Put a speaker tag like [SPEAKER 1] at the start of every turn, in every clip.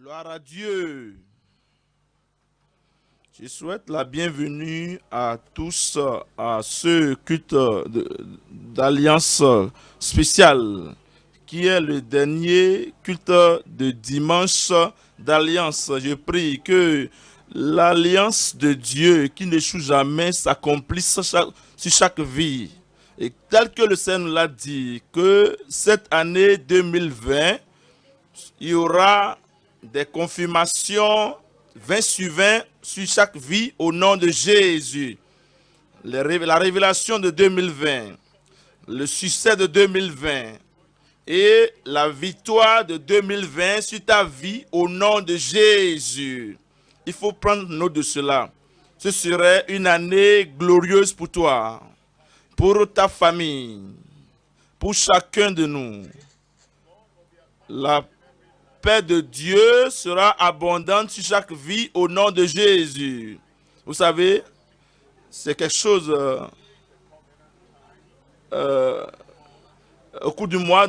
[SPEAKER 1] Gloire à Dieu. Je souhaite la bienvenue à tous à ce culte d'alliance spéciale qui est le dernier culte de dimanche d'alliance. Je prie que l'alliance de Dieu qui n'échoue jamais s'accomplisse sur chaque vie. Et tel que le Seigneur nous l'a dit, que cette année 2020, il y aura des confirmations 20 sur 20 sur chaque vie au nom de Jésus. La révélation de 2020, le succès de 2020 et la victoire de 2020 sur ta vie au nom de Jésus. Il faut prendre note de cela. Ce serait une année glorieuse pour toi, pour ta famille, pour chacun de nous. La paix de Dieu sera abondante sur chaque vie au nom de Jésus. Vous savez, c'est quelque chose au cours du mois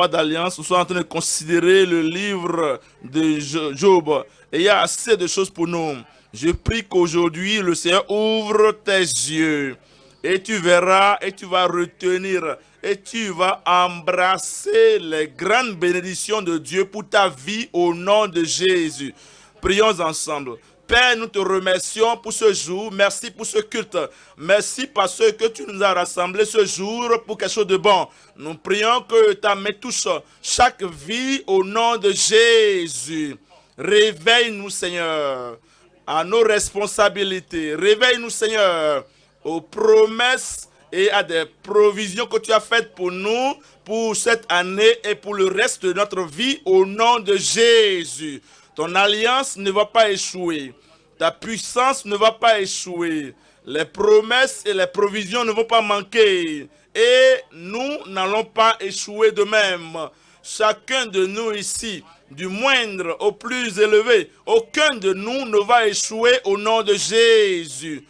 [SPEAKER 1] d'alliance, nous sommes en train de considérer le livre de Job. Et il y a assez de choses pour nous. Je prie qu'aujourd'hui, le Seigneur ouvre tes yeux. Et tu verras, et tu vas retenir, et tu vas embrasser les grandes bénédictions de Dieu pour ta vie au nom de Jésus. Prions ensemble. Père, nous te remercions pour ce jour. Merci pour ce culte. Merci parce que tu nous as rassemblés ce jour pour quelque chose de bon. Nous prions que ta main touche chaque vie au nom de Jésus. Réveille-nous, Seigneur, à nos responsabilités. Réveille-nous, Seigneur, aux promesses et à des provisions que tu as faites pour nous, pour cette année et pour le reste de notre vie au nom de Jésus. Ton alliance ne va pas échouer. Ta puissance ne va pas échouer. Les promesses et les provisions ne vont pas manquer. Et nous n'allons pas échouer de même. Chacun de nous ici, du moindre au plus élevé, aucun de nous ne va échouer au nom de Jésus.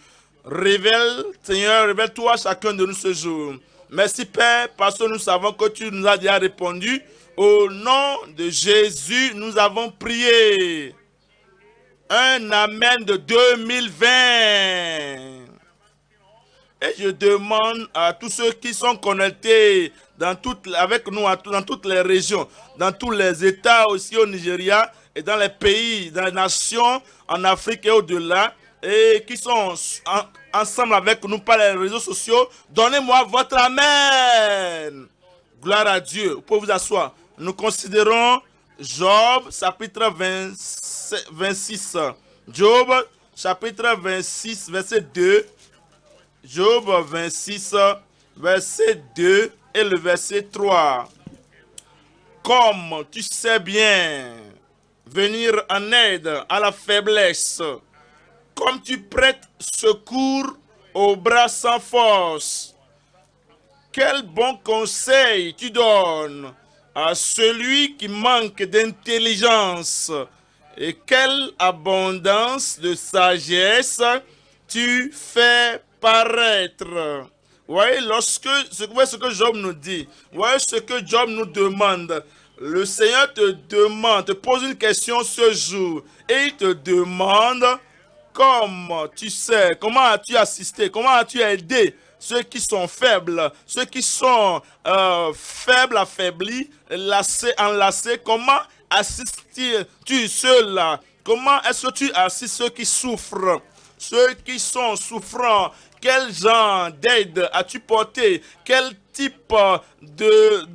[SPEAKER 1] Révèle, Seigneur, révèle-toi chacun de nous ce jour. Merci Père, parce que nous savons que tu nous as déjà répondu. Au nom de Jésus, nous avons prié. Un Amen de 2020. Et je demande à tous ceux qui sont connectés avec nous dans toutes les régions, dans tous les États aussi au Nigeria et dans les pays, dans les nations en Afrique et au-delà, et qui sont ensemble avec nous par les réseaux sociaux, donnez-moi votre Amen. Gloire à Dieu. Vous pouvez vous asseoir. Nous considérons Job, chapitre 26. Job, chapitre 26, verset 2. Job 26, verset 2 et le verset 3. Comme tu sais bien venir en aide à la faiblesse, comme tu prêtes secours aux bras sans force, quel bon conseil tu donnes à celui qui manque d'intelligence, et quelle abondance de sagesse tu fais paraître. Voyez, ce que Job nous dit, voyez ce que Job nous demande. Le Seigneur te pose une question ce jour, et il te demande, comme tu sais, comment as-tu assisté, comment as-tu aidé ceux qui sont faibles, ceux qui sont faibles, affaiblis, enlacés, comment assistes-tu ceux-là? Comment est-ce que tu assistes ceux qui souffrent, ceux qui sont souffrants? Quel genre d'aide as-tu porté? Quel type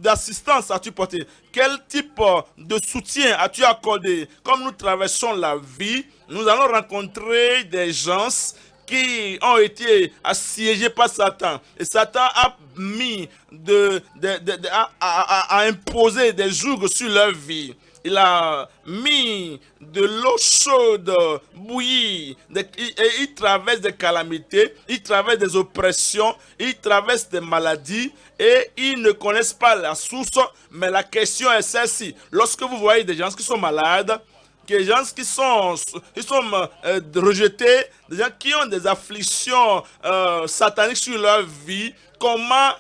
[SPEAKER 1] d'assistance as-tu porté? Quel type de soutien as-tu accordé? Comme nous traversons la vie, nous allons rencontrer des gens qui ont été assiégés par Satan. Et Satan a mis a imposé des jougs sur leur vie. Il a mis de l'eau chaude, bouillie, et il traverse des calamités, il traverse des oppressions, il traverse des maladies, et ils ne connaissent pas la source, mais la question est celle-ci. Lorsque vous voyez des gens qui sont malades, des gens qui sont rejetés, des gens qui ont des afflictions sataniques sur leur vie, comment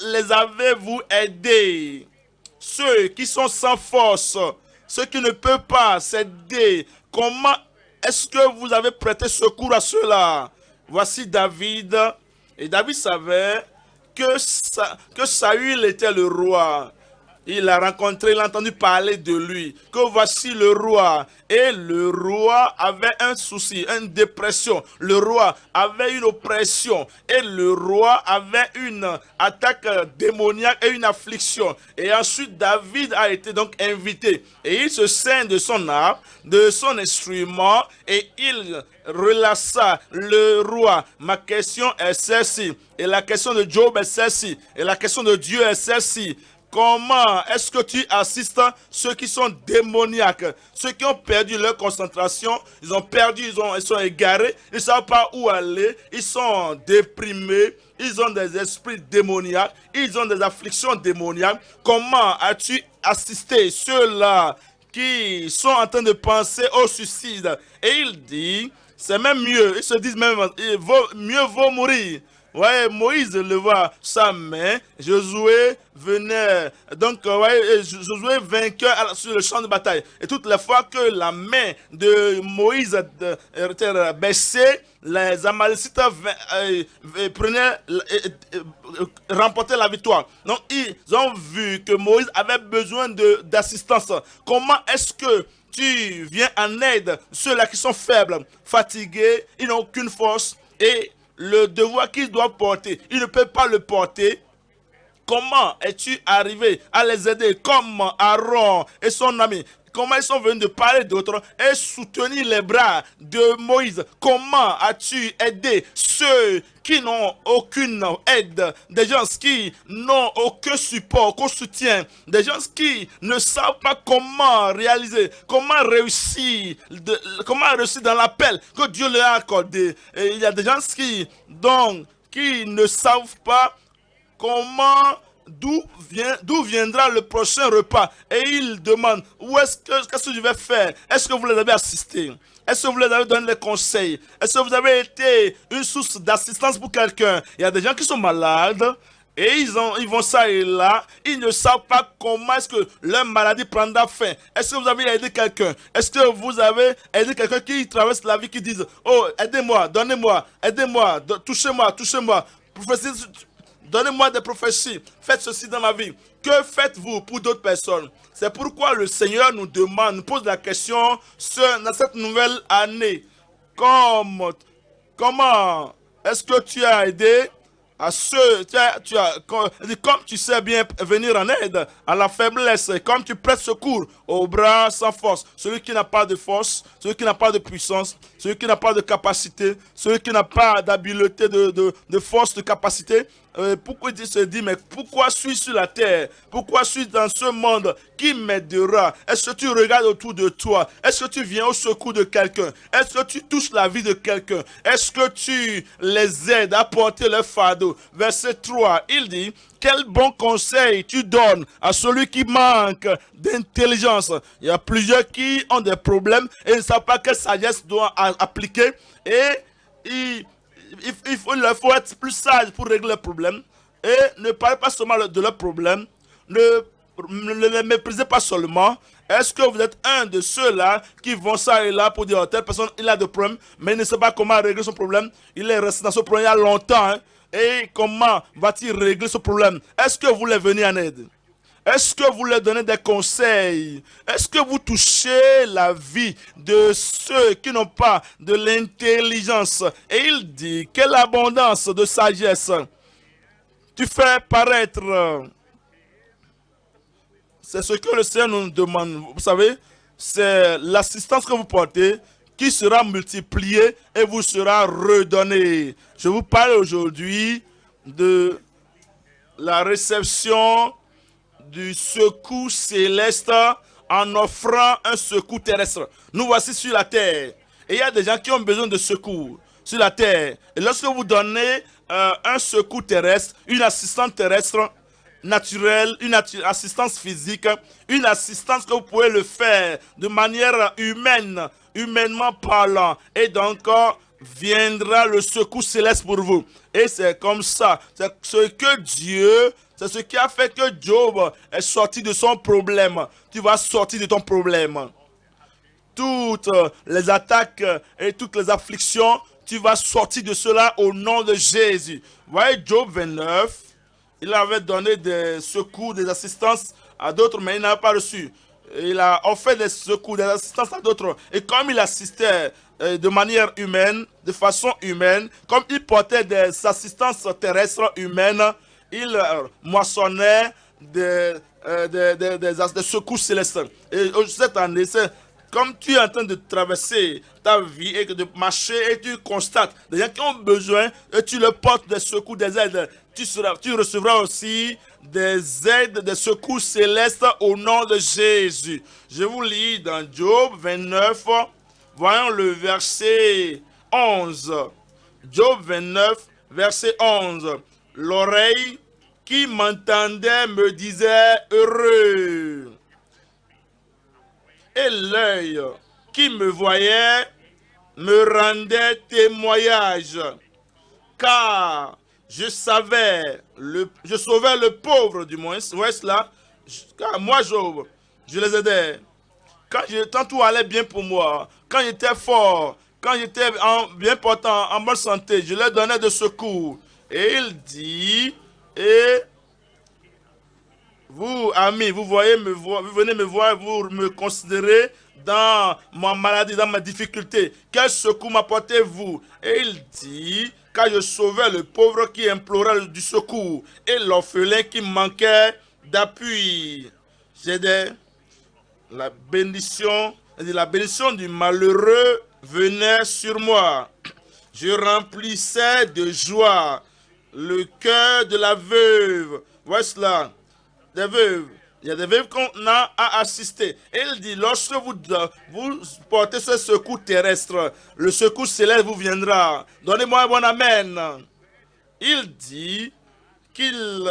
[SPEAKER 1] les avez-vous aidés? ceux qui sont sans force, ceux qui ne peuvent pas s'aider. Comment est-ce que vous avez prêté secours à ceux-là? Voici David. Et David savait que Saül était le roi. Il l'a rencontré, il a entendu parler de lui, que voici le roi. Et le roi avait un souci, une dépression. Le roi avait une oppression. Et le roi avait une attaque démoniaque et une affliction. Et ensuite, David a été donc invité. Et il se sert de son arme, de son instrument, et il relâcha le roi. Ma question est celle-ci. Et la question de Job est celle-ci. Et la question de Dieu est celle-ci. Comment est-ce que tu assistes ceux qui sont démoniaques, ceux qui ont perdu leur concentration, ils ont perdu, ils sont égarés, ils ne savent pas où aller, ils sont déprimés, ils ont des esprits démoniaques, ils ont des afflictions démoniaques. Comment as-tu assisté ceux-là qui sont en train de penser au suicide? Et il dit, c'est même mieux, ils se disent même, mieux vaut mourir. Ouais, Moïse leva sa main, Josué venait, donc Josué vainqueur sur le champ de bataille. Et toutes les fois que la main de Moïse était baissée, les Amalécites remportaient la victoire. Donc ils ont vu que Moïse avait besoin d'assistance. Comment est-ce que tu viens en aide ceux-là qui sont faibles, fatigués, ils n'ont aucune force et le devoir qu'ils doivent porter, ils ne peuvent pas le porter? Comment es-tu arrivé à les aider comme Aaron et son ami? Comment ils sont venus de parler d'autres et soutenir les bras de Moïse? Comment as-tu aidé ceux qui n'ont aucune aide? Des gens qui n'ont aucun support, aucun soutien. Des gens qui ne savent pas comment réaliser, comment réussir dans l'appel que Dieu leur a accordé. Et il y a des gens qui ne savent pas comment, d'où viendra le prochain repas. Et il demande, qu'est-ce que je vais faire? Est-ce que vous les avez assistés? Est-ce que vous les avez donné des conseils? Est-ce que vous avez été une source d'assistance pour quelqu'un? Il y a des gens qui sont malades et ils vont ça et là. Ils ne savent pas comment est-ce que leur maladie prendra fin. Est-ce que vous avez aidé quelqu'un? Est-ce que vous avez aidé quelqu'un qui traverse la vie, qui dit, oh, aidez-moi, donnez-moi, aidez-moi, touchez-moi, touchez-moi. Donnez-moi des prophéties. Faites ceci dans ma vie. Que faites-vous pour d'autres personnes? C'est pourquoi le Seigneur nous pose la question dans cette nouvelle année. Comment est-ce que tu as aidé à ceux, comme tu sais bien venir en aide à la faiblesse, comme tu prêtes secours aux bras sans force, celui qui n'a pas de force, celui qui n'a pas de puissance, celui qui n'a pas de capacité, celui qui n'a pas d'habileté, de force, de capacité. Pourquoi il se dit, mais pourquoi suis-je sur la terre? Pourquoi suis-je dans ce monde? Qui m'aidera? Est-ce que tu regardes autour de toi? Est-ce que tu viens au secours de quelqu'un? Est-ce que tu touches la vie de quelqu'un? Est-ce que tu les aides à porter leur fardeau? Verset 3, il dit, quel bon conseil tu donnes à celui qui manque d'intelligence. Il y a plusieurs qui ont des problèmes et ne savent pas quelle sagesse doit appliquer, et il leur faut être plus sage pour régler leurs problèmes. Et ne parlez pas seulement de leurs problèmes, ne les méprisez pas seulement. Est-ce que vous êtes un de ceux-là qui vont ça et là pour dire, oh, telle personne, il a des problèmes, mais il ne sait pas comment régler son problème? Il est resté dans ce problème il y a longtemps, hein? Et comment va-t-il régler ce problème? Est-ce que vous les venez en aide? Est-ce que vous leur donnez des conseils? Est-ce que vous touchez la vie de ceux qui n'ont pas de l'intelligence? Et il dit, quelle abondance de sagesse tu fais paraître. C'est ce que le Seigneur nous demande. Vous savez, c'est l'assistance que vous portez qui sera multipliée et vous sera redonnée. Je vous parle aujourd'hui de la réception du secours céleste en offrant un secours terrestre. Nous voici sur la terre. Et il y a des gens qui ont besoin de secours sur la terre. Et lorsque vous donnez un secours terrestre, une assistance terrestre naturelle, une assistance physique, une assistance que vous pouvez le faire de manière humaine, humainement parlant. Et donc, viendra le secours céleste pour vous. Et c'est comme ça. C'est ce que Dieu C'est ce qui a fait que Job est sorti de son problème. Tu vas sortir de ton problème. Toutes les attaques et toutes les afflictions, tu vas sortir de cela au nom de Jésus. Vous voyez, Job 29, il avait donné des secours, des assistances à d'autres, mais il n'a pas reçu. Il a offert des secours, des assistances à d'autres. Et comme il assistait de manière humaine, de façon humaine, comme il portait des assistances terrestres humaines, il moissonnait des secours célestes. Et cette année, comme tu es en train de traverser ta vie et de marcher et tu constates des gens qui ont besoin et tu leur portes des secours, des aides, tu recevras aussi des aides, des secours célestes au nom de Jésus. Je vous lis dans Job 29, voyons le verset 11. Job 29, verset 11. L'oreille qui m'entendait me disait heureux. Et l'œil qui me voyait me rendait témoignage, car je sauvais le pauvre du moins, ouais cela, car moi Job, je les aidais. Quand tout allait bien pour moi, quand j'étais fort, quand j'étais bien portant, en bonne santé, je leur donnais de secours. Et il dit, et vous, amis, vous venez me voir, vous me considérez dans ma maladie, dans ma difficulté. Quel secours m'apportez-vous? Et il dit, car je sauvais le pauvre qui implorait du secours et l'orphelin qui manquait d'appui. J'aidais. La bénédiction du malheureux venait sur moi. Je remplissais de joie le cœur de la veuve. Voici cela. Des veuves. Il y a des veuves qu'on a à assister. Et il dit, lorsque vous portez ce secours terrestre, le secours céleste vous viendra. Donnez-moi un bon amen. Il dit qu'il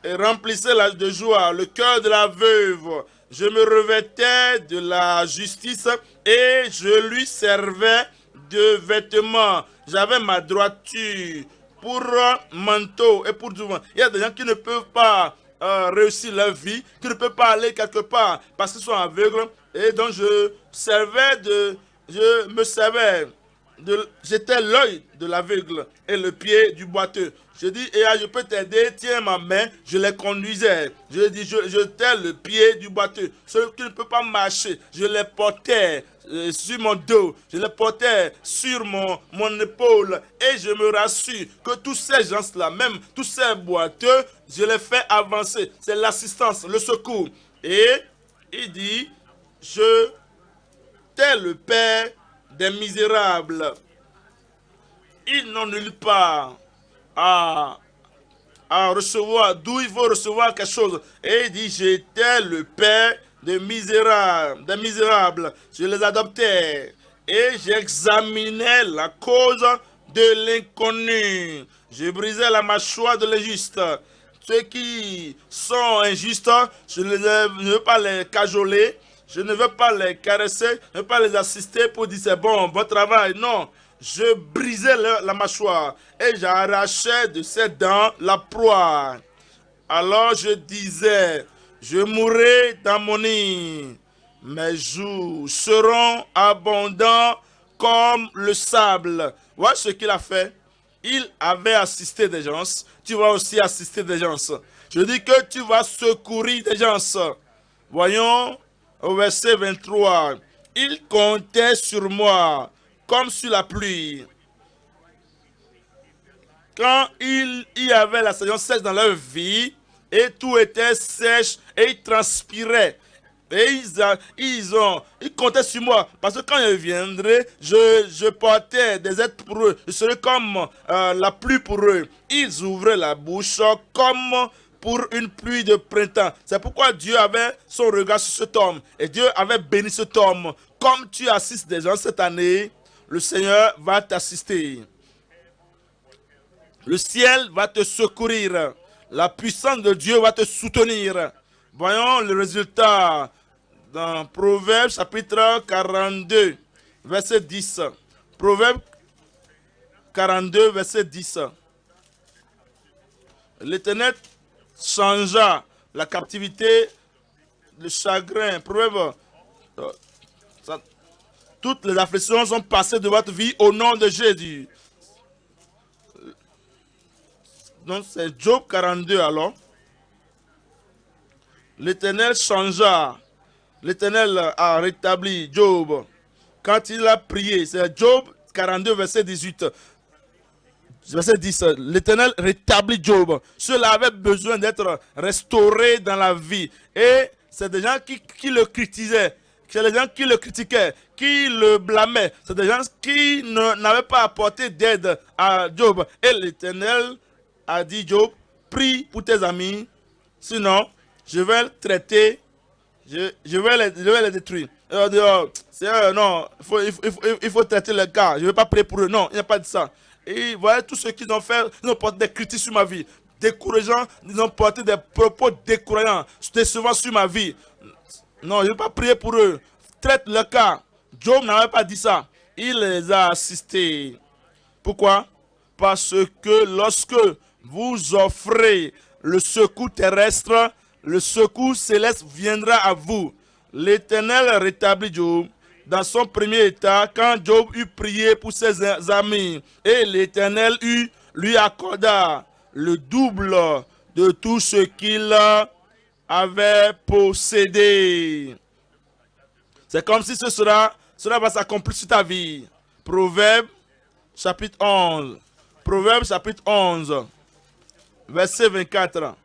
[SPEAKER 1] remplissait de joie le cœur de la veuve. Je me revêtais de la justice et je lui servais de vêtements. J'avais ma droiture pour manteau et pour du vent. Il y a des gens qui ne peuvent pas réussir leur vie, qui ne peuvent pas aller quelque part parce qu'ils sont aveugles. Et donc je me servais. J'étais l'œil de l'aveugle et le pied du boiteux. Je dis, je peux t'aider, tiens ma main, je les conduisais. Je dis, j'étais le pied du boiteux. Ceux qui ne peuvent pas marcher, je les portais sur mon dos, je les portais sur mon épaule. Et je me rassure que tous ces gens-là, même tous ces boiteux, je les fais avancer. C'est l'assistance, le secours. Et il dit, je t'ai le Père des misérables. Ils n'ont nulle part à recevoir, d'où il faut recevoir quelque chose. Et il dit, j'étais le Père des misérables. Je les adoptais et j'examinais la cause de l'inconnu. Je brisais la mâchoire de l'injuste. Ceux qui sont injustes, je ne veux pas les cajoler. Je ne veux pas les caresser, je ne veux pas les assister pour dire c'est bon travail. Non, je brisais la mâchoire et j'arrachais de ses dents la proie. Alors je disais, je mourrai dans mon nid. Mes jours seront abondants comme le sable. Voilà ce qu'il a fait. Il avait assisté des gens. Tu vas aussi assister des gens. Je dis que tu vas secourir des gens. Voyons. Au verset 23, il comptait sur moi comme sur la pluie. Quand il y avait la saison sèche dans leur vie, et tout était sèche, et ils transpiraient. Et ils comptaient sur moi. Parce que quand je viendrai, je portais des aides pour eux. Je serais comme la pluie pour eux. Ils ouvraient la bouche comme pour une pluie de printemps. C'est pourquoi Dieu avait son regard sur cet homme. Et Dieu avait béni cet homme. Comme tu assistes des gens cette année, le Seigneur va t'assister. Le ciel va te secourir. La puissance de Dieu va te soutenir. Voyons le résultat dans Proverbes chapitre 42, verset 10. Proverbes 42, verset 10. L'Éternel changea la captivité, le chagrin. Proverbe, toutes les afflictions sont passées de votre vie au nom de Jésus. Donc c'est Job 42 alors. L'Éternel changea. L'Éternel a rétabli Job. Quand il a prié, c'est Job 42 verset 18. Verset 10, l'Éternel rétablit Job. Cela avait besoin d'être restauré dans la vie. Et c'est des gens qui le critiquaient. C'est des gens qui le critiquaient, qui le blâmaient. C'est des gens qui n'avaient pas apporté d'aide à Job. Et l'Éternel a dit, Job, prie pour tes amis. Sinon, je vais le traiter. Je vais les détruire. Non, il faut traiter le cas. Je ne vais pas prier pour eux. Non, il n'y a pas de ça. Et voilà tous ceux qui ont fait, ils ont porté des critiques sur ma vie. Décourageants, ils ont porté des propos décourageants, décevants sur ma vie. Non, je ne vais pas prier pour eux. Traite le cas. Job n'avait pas dit ça. Il les a assistés. Pourquoi? Parce que lorsque vous offrez le secours terrestre, le secours céleste viendra à vous. L'Éternel rétablit Job dans son premier état quand Job eut prié pour ses amis. Et l'Éternel lui accorda le double de tout ce qu'il avait possédé. C'est comme si cela va s'accomplir sur ta vie. Proverbe chapitre 11. Proverbe chapitre 11. Verset 24.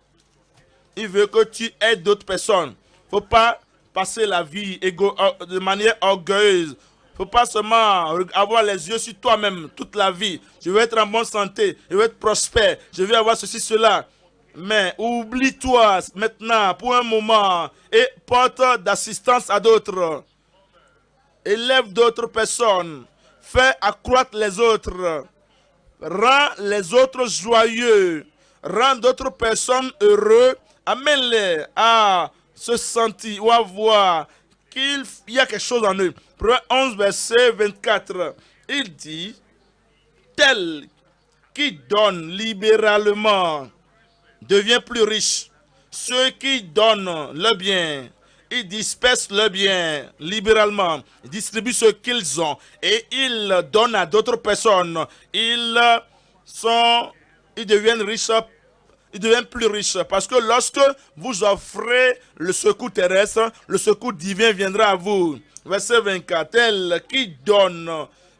[SPEAKER 1] Il veut que tu aides d'autres personnes. Il ne faut pas passer la vie de manière orgueilleuse. Il ne faut pas seulement avoir les yeux sur toi-même toute la vie. Je veux être en bonne santé, je veux être prospère, je veux avoir ceci, cela. Mais oublie-toi maintenant pour un moment et porte d'assistance à d'autres. Élève d'autres personnes. Fais accroître les autres. Rends les autres joyeux. Rends d'autres personnes heureux. Amène-les à se sentir ou à voir qu'il y a quelque chose en eux. Proverbe 11, verset 24. Il dit, tel qui donne libéralement devient plus riche. Ceux qui donnent le bien, ils dispersent le bien libéralement. Ils distribuent ce qu'ils ont et ils donnent à d'autres personnes. Ils deviennent riches. Ils deviennent plus riches parce que lorsque vous offrez le secours terrestre, le secours divin viendra à vous. Verset 24. Tel qui donne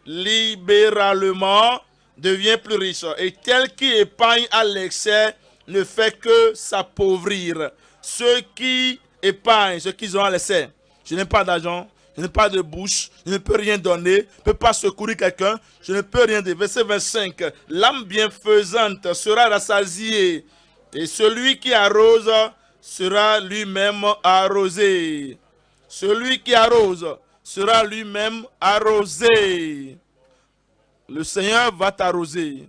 [SPEAKER 1] libéralement devient plus riche et tel qui épargne à l'excès ne fait que s'appauvrir. Ceux qui épargnent ce qu'ils ont à l'excès. Je n'ai pas d'argent, je n'ai pas de bouche, je ne peux rien donner, je ne peux pas secourir quelqu'un, je ne peux rien dire. Verset 25. L'âme bienfaisante sera rassasiée. Et celui qui arrose sera lui-même arrosé. Celui qui arrose sera lui-même arrosé. Le Seigneur va t'arroser.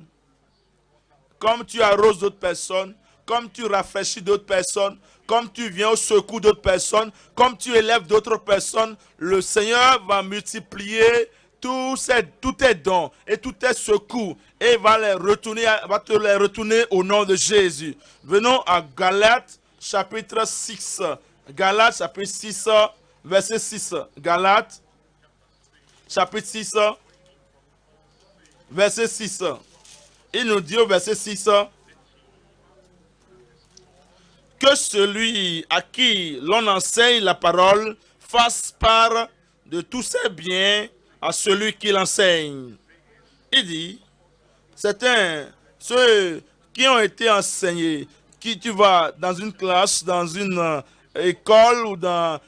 [SPEAKER 1] Comme tu arroses d'autres personnes, comme tu rafraîchis d'autres personnes, comme tu viens au secours d'autres personnes, comme tu élèves d'autres personnes, le Seigneur va multiplier tous tes dons et tous tes secours et va te les retourner au nom de Jésus. Venons à Galates chapitre 6. Galates chapitre 6, verset 6. Galates chapitre 6, verset 6. Il nous dit au verset 6 que celui à qui l'on enseigne la parole fasse part de tous ses biens à celui qui l'enseigne. Il dit, ceux qui ont été enseignés, tu vas dans une classe, dans une école ou dans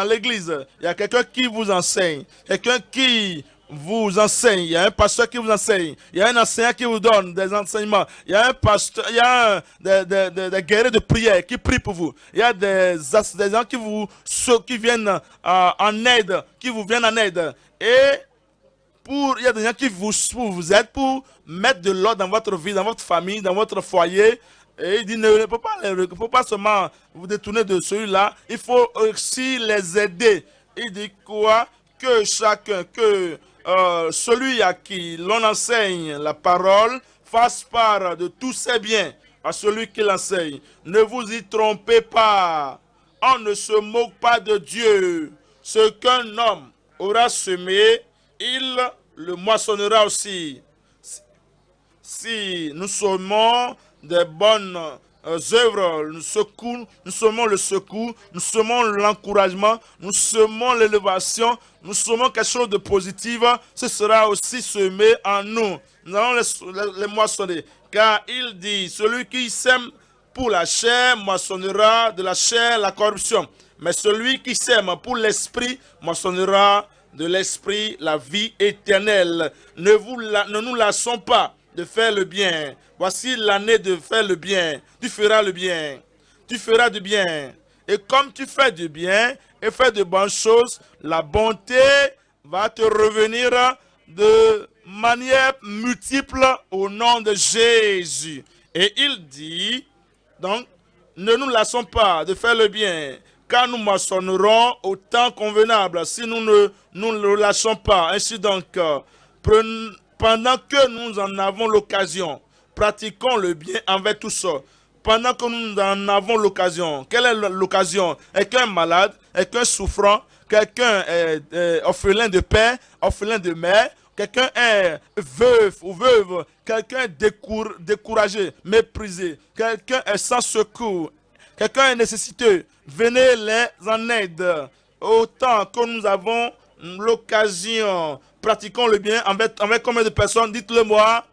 [SPEAKER 1] l'église, il y a quelqu'un qui vous enseigne, quelqu'un qui vous enseigne, il y a un pasteur qui vous enseigne, il y a un enseignant qui vous donne des enseignements, il y a un pasteur, il y a des guerriers de prière qui prient pour vous, il y a des gens qui viennent en aide, qui vous viennent en aide, et il y a des gens qui vous aident pour mettre de l'ordre dans votre vie, dans votre famille, dans votre foyer. Et il dit, ne faut pas seulement vous détourner de celui-là, il faut aussi les aider. Il dit quoi? Que celui à qui l'on enseigne la parole fasse part de tous ses biens à celui qui l'enseigne. Ne vous y trompez pas. On ne se moque pas de Dieu. Ce qu'un homme aura semé, il le moissonnera aussi. Si nous semons des bonnes œuvres, nous semons le secours, nous semons l'encouragement, nous semons l'élévation, nous semons quelque chose de positif, ce sera aussi semé en nous. Nous allons les moissonner. Car il dit, celui qui sème pour la chair moissonnera de la chair la corruption. Mais celui qui sème pour l'esprit moissonnera de l'esprit la vie éternelle. Ne nous lassons pas de faire le bien. Voici l'année de faire le bien. Tu feras le bien. Tu feras du bien. Et comme tu fais du bien et fais de bonnes choses, la bonté va te revenir de manière multiple au nom de Jésus. Et il dit, donc, ne nous lassons pas de faire le bien, car nous moissonnerons au temps convenable si nous ne le lâchons pas. Ainsi donc, pendant que nous en avons l'occasion, pratiquons le bien envers tous. Pendant que nous en avons l'occasion, quelle est l'occasion? Quelqu'un malade, quelqu'un souffrant, quelqu'un est orphelin de père, orphelin de mère, quelqu'un est veuf ou veuve, quelqu'un est découragé, méprisé, quelqu'un est sans secours, quelqu'un est nécessiteux. Venez les en aide. Autant que nous avons l'occasion, pratiquons le bien avec combien de personnes? Dites-le moi.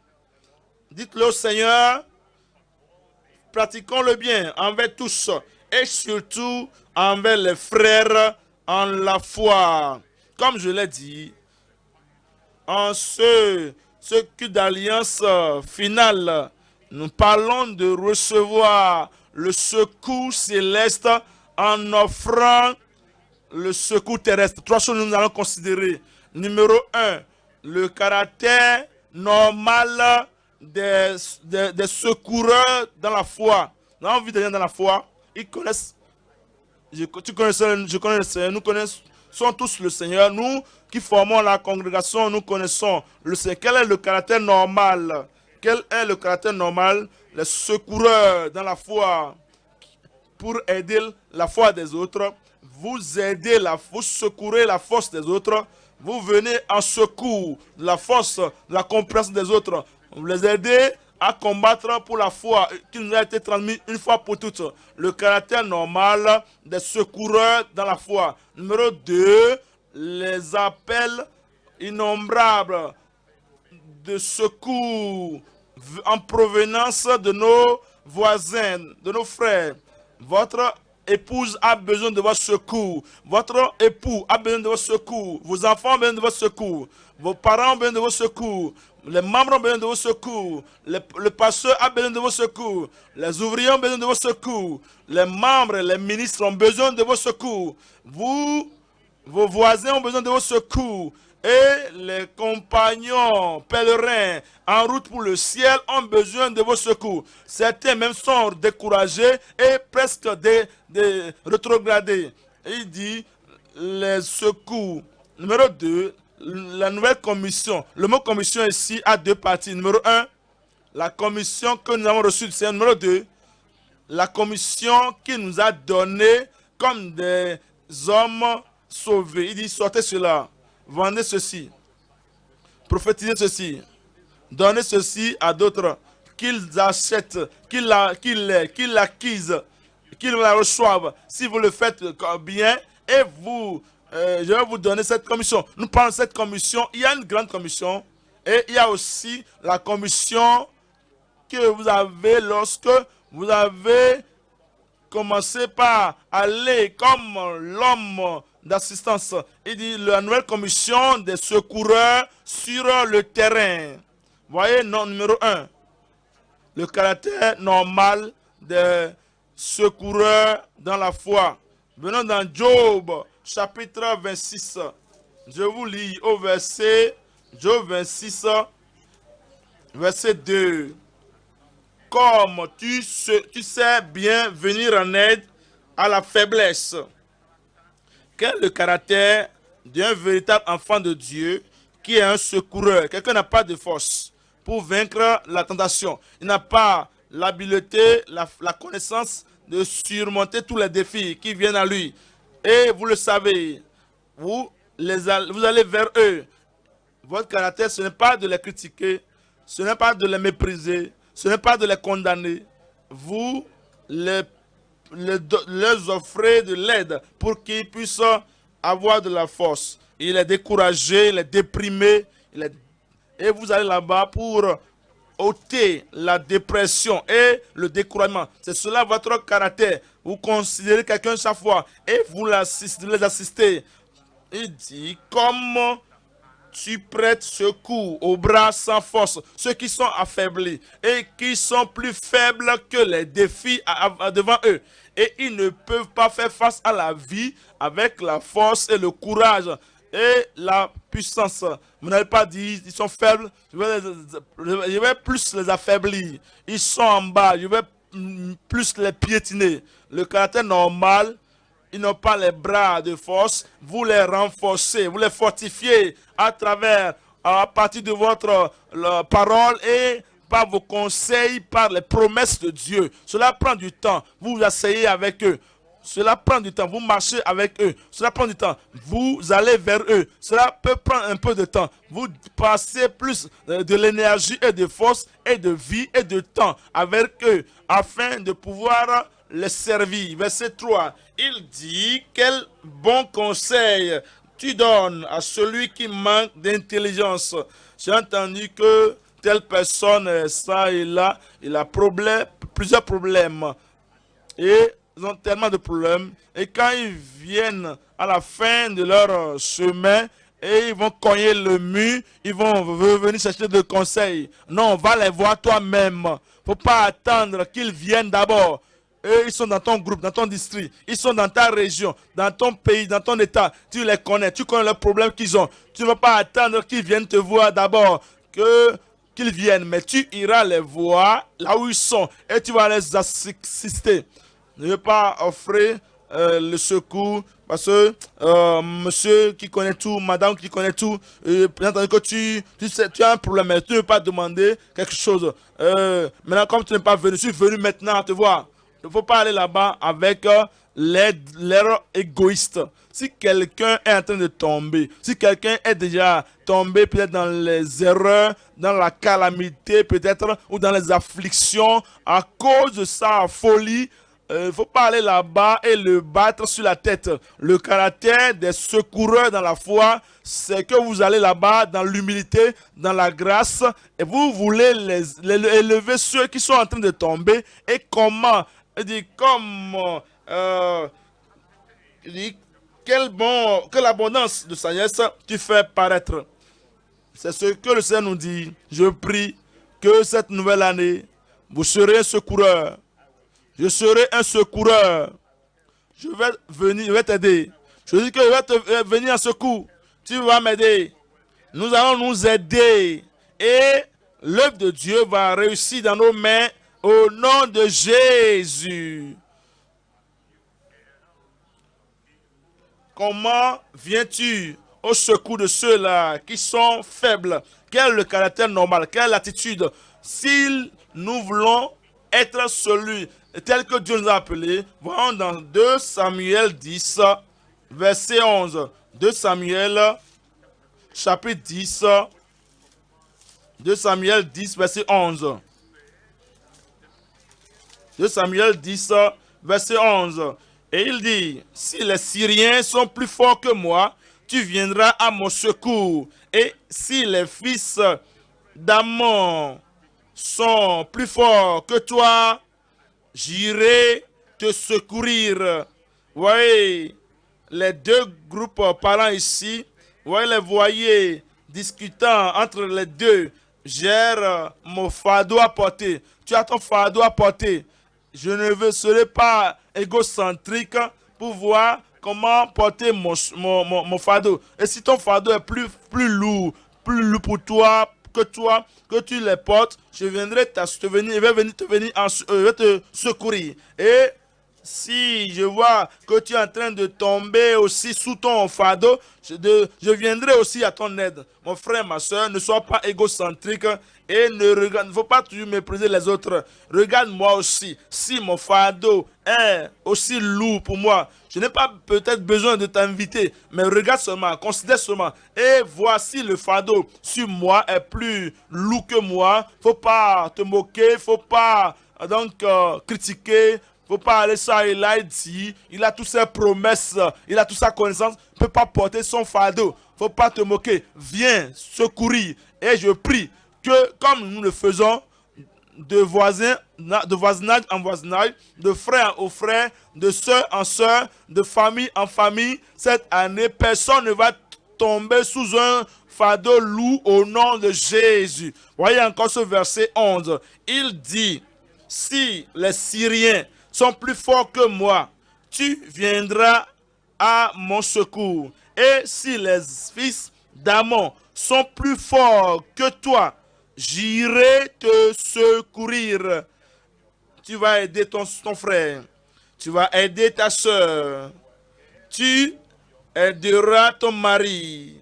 [SPEAKER 1] Dites-le au Seigneur. Pratiquons le bien envers tous et surtout envers les frères en la foi. Comme je l'ai dit, en ce culte d'alliance finale, nous parlons de recevoir le secours céleste en offrant le secours terrestre. Trois choses que nous allons considérer. Numéro 1, le caractère normal des secoureurs dans la foi. Nous avons vu des gens dans la foi, ils connaissent, je connais le Seigneur, nous connaissons tous le Seigneur. Nous qui formons la congrégation, nous connaissons le Seigneur. Quel est le caractère normal? Quel est le caractère normal? Les secoureurs dans la foi pour aider la foi des autres. Vous aidez, vous secourez la force des autres. Vous venez en secours de la force, de la compréhension des autres. Vous les aidez à combattre pour la foi qui nous a été transmise une fois pour toutes. Le caractère normal des secoureurs dans la foi. Numéro 2, les appels innombrables de secours en provenance de nos voisins, de nos frères. Votre épouse a besoin de votre secours. Votre époux a besoin de votre secours. Vos enfants ont besoin de votre secours. Vos parents ont besoin de votre secours. Les membres ont besoin de votre secours. Le pasteur a besoin de votre secours. Les ouvriers ont besoin de votre secours. Les membres, les ministres ont besoin de votre secours. Vos voisins ont besoin de votre secours. Et les compagnons pèlerins en route pour le ciel ont besoin de vos secours. Certains même sont découragés et presque rétrogradés. Il dit les secours. Numéro 2, la nouvelle commission. Le mot commission ici a deux parties. Numéro 1, la commission que nous avons reçue du Seigneur. Numéro 2, la commission qu'il nous a donnée comme des hommes sauvés. Il dit sortez cela. Vendez ceci, prophétisez ceci, donnez ceci à d'autres, qu'ils achètent, qu'ils l'acquisent, qu'ils la reçoivent. Si vous le faites bien, et je vais vous donner cette commission. Nous parlons de cette commission. Il y a une grande commission et il y a aussi la commission que vous avez lorsque vous avez commencé par aller comme l'homme d'assistance. Il dit la nouvelle commission des secoureurs sur le terrain. Voyez, numéro 1, le caractère normal des secoureurs dans la foi. Venons dans Job, chapitre 26. Je vous lis au verset, Job 26, verset 2. Comme tu sais bien venir en aide à la faiblesse. Quel est le caractère d'un véritable enfant de Dieu qui est un secoureur? Quelqu'un n'a pas de force pour vaincre la tentation. Il n'a pas l'habileté, la connaissance de surmonter tous les défis qui viennent à lui. Et vous le savez, vous allez vers eux. Votre caractère, ce n'est pas de les critiquer, ce n'est pas de les mépriser, ce n'est pas de les condamner. Vous leur offrez de l'aide pour qu'ils puissent avoir de la force. Il est découragé, il est déprimé, et vous allez là-bas pour ôter la dépression et le découragement. C'est cela votre caractère. Vous considérez quelqu'un chaque fois et vous les assistez. Il dit, comme tu prêtes secours aux bras sans force, ceux qui sont affaiblis et qui sont plus faibles que les défis devant eux. Et ils ne peuvent pas faire face à la vie avec la force et le courage et la puissance. Vous n'avez pas dit, ils sont faibles, je vais plus les affaiblir. Ils sont en bas, je vais plus les piétiner. Le caractère normal, ils n'ont pas les bras de force, vous les renforcez, vous les fortifiez à partir de votre parole et par vos conseils, par les promesses de Dieu. Cela prend du temps. Vous vous asseyez avec eux. Cela prend du temps. Vous marchez avec eux. Cela prend du temps. Vous allez vers eux. Cela peut prendre un peu de temps. Vous passez plus de l'énergie et de force et de vie et de temps avec eux afin de pouvoir les servir. Verset 3. Il dit, quel bon conseil tu donnes à celui qui manque d'intelligence. J'ai entendu que telle personne, ça et là, il a plusieurs problèmes. Et ils ont tellement de problèmes. Et quand ils viennent à la fin de leur chemin, et ils vont cogner le mur, ils vont venir chercher des conseils. Non, va les voir toi-même. Il ne faut pas attendre qu'ils viennent d'abord. Eux, ils sont dans ton groupe, dans ton district. Ils sont dans ta région, dans ton pays, dans ton état. Tu les connais, tu connais leurs problèmes qu'ils ont. Tu ne vas pas attendre qu'ils viennent te voir d'abord, qu'ils viennent. Mais tu iras les voir là où ils sont et tu vas les assister. Ne veux pas offrir le secours parce que monsieur qui connaît tout, madame qui connaît tout, entendu que tu as un problème, mais tu ne veux pas demander quelque chose. Maintenant, comme tu n'es pas venu, je suis venu maintenant te voir. Il ne faut pas aller là-bas avec l'erreur égoïste. Si quelqu'un est en train de tomber, si quelqu'un est déjà tombé peut-être dans les erreurs, dans la calamité peut-être, ou dans les afflictions, à cause de sa folie, il ne faut pas aller là-bas et le battre sur la tête. Le caractère des secoureurs dans la foi, c'est que vous allez là-bas dans l'humilité, dans la grâce, et vous voulez élever ceux qui sont en train de tomber. Et comment? Il dit, quelle abondance de sagesse tu fais paraître. C'est ce que le Seigneur nous dit. Je prie que cette nouvelle année, vous serez un secoureur. Je serai un secoureur. Je vais t'aider. Je dis que je vais te venir en secours. Tu vas m'aider. Nous allons nous aider. Et l'œuvre de Dieu va réussir dans nos mains au nom de Jésus. Comment viens-tu au secours de ceux-là qui sont faibles? Quel est le caractère normal? Quelle est l'attitude? Si nous voulons être celui tel que Dieu nous a appelés, voyons dans 2 Samuel 10, verset 11. 2 Samuel, chapitre 10, 2 Samuel 10, verset 11. 2 Samuel 10, verset 11. Et il dit, si les Syriens sont plus forts que moi, tu viendras à mon secours. Et si les fils d'Ammon sont plus forts que toi, j'irai te secourir. Vous voyez, les deux groupes parlant ici, vous voyez les voyez discutant entre les deux. Gère mon fardeau à porter. Tu as ton fardeau à porter. Je ne serai pas égocentrique pour voir comment porter mon fardeau. Et si ton fardeau est plus lourd pour toi, que tu les portes, je vais venir te secourir. Et Si je vois que tu es en train de tomber aussi sous ton fardeau, je viendrai aussi à ton aide. Mon frère, ma soeur, ne sois pas égocentrique et ne faut pas toujours mépriser les autres. Regarde-moi aussi. Si mon fardeau est aussi lourd pour moi, je n'ai pas peut-être besoin de t'inviter, mais regarde seulement, considère seulement. Et voici le fardeau sur moi est plus lourd que moi. Faut pas te moquer, faut pas donc critiquer. Faut pas aller ça, il a dit, il a toutes ses promesses, il a toute sa connaissance, il ne peut pas porter son fardeau. Faut pas te moquer. Viens secourir. Et je prie que, comme nous le faisons, de voisinage en voisinage, de frère en frère, de sœur en sœur, de famille en famille, cette année, personne ne va tomber sous un fardeau lourd au nom de Jésus. Voyez encore ce verset 11. Il dit, si les Syriens sont plus forts que moi, tu viendras à mon secours. Et si les fils d'Amon sont plus forts que toi, j'irai te secourir. Tu vas aider ton frère. Tu vas aider ta soeur. Tu aideras ton mari.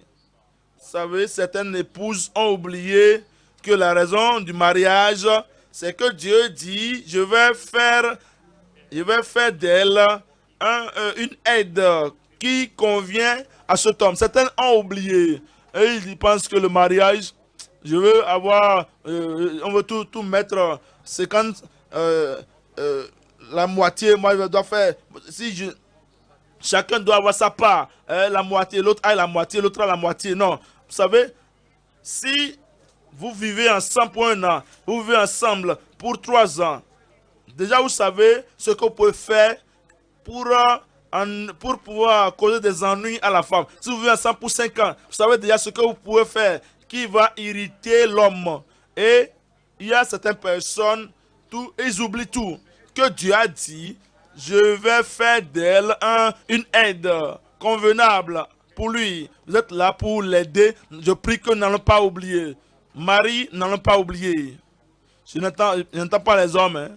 [SPEAKER 1] Vous savez, certaines épouses ont oublié que la raison du mariage, c'est que Dieu dit, je vais faire d'elle une aide qui convient à cet homme. Certains ont oublié. Et ils pensent que le mariage, je veux avoir, on veut tout mettre 50, la moitié, moi je dois faire, si je, chacun doit avoir sa part, la moitié, l'autre a la moitié, l'autre a la moitié. Non, vous savez, si vous vivez ensemble pour un an, vous vivez ensemble pour 3 ans, déjà vous savez ce que vous pouvez faire pour pouvoir causer des ennuis à la femme. Si vous vivez ensemble pour 5 ans, vous savez déjà ce que vous pouvez faire qui va irriter l'homme. Et il y a certaines personnes, ils oublient tout. Que Dieu a dit, je vais faire d'elle une aide convenable pour lui. Vous êtes là pour l'aider. Je prie que nous n'allons pas oublier. Marie, n'allons pas oublier. Je n'entends pas les hommes. Hein.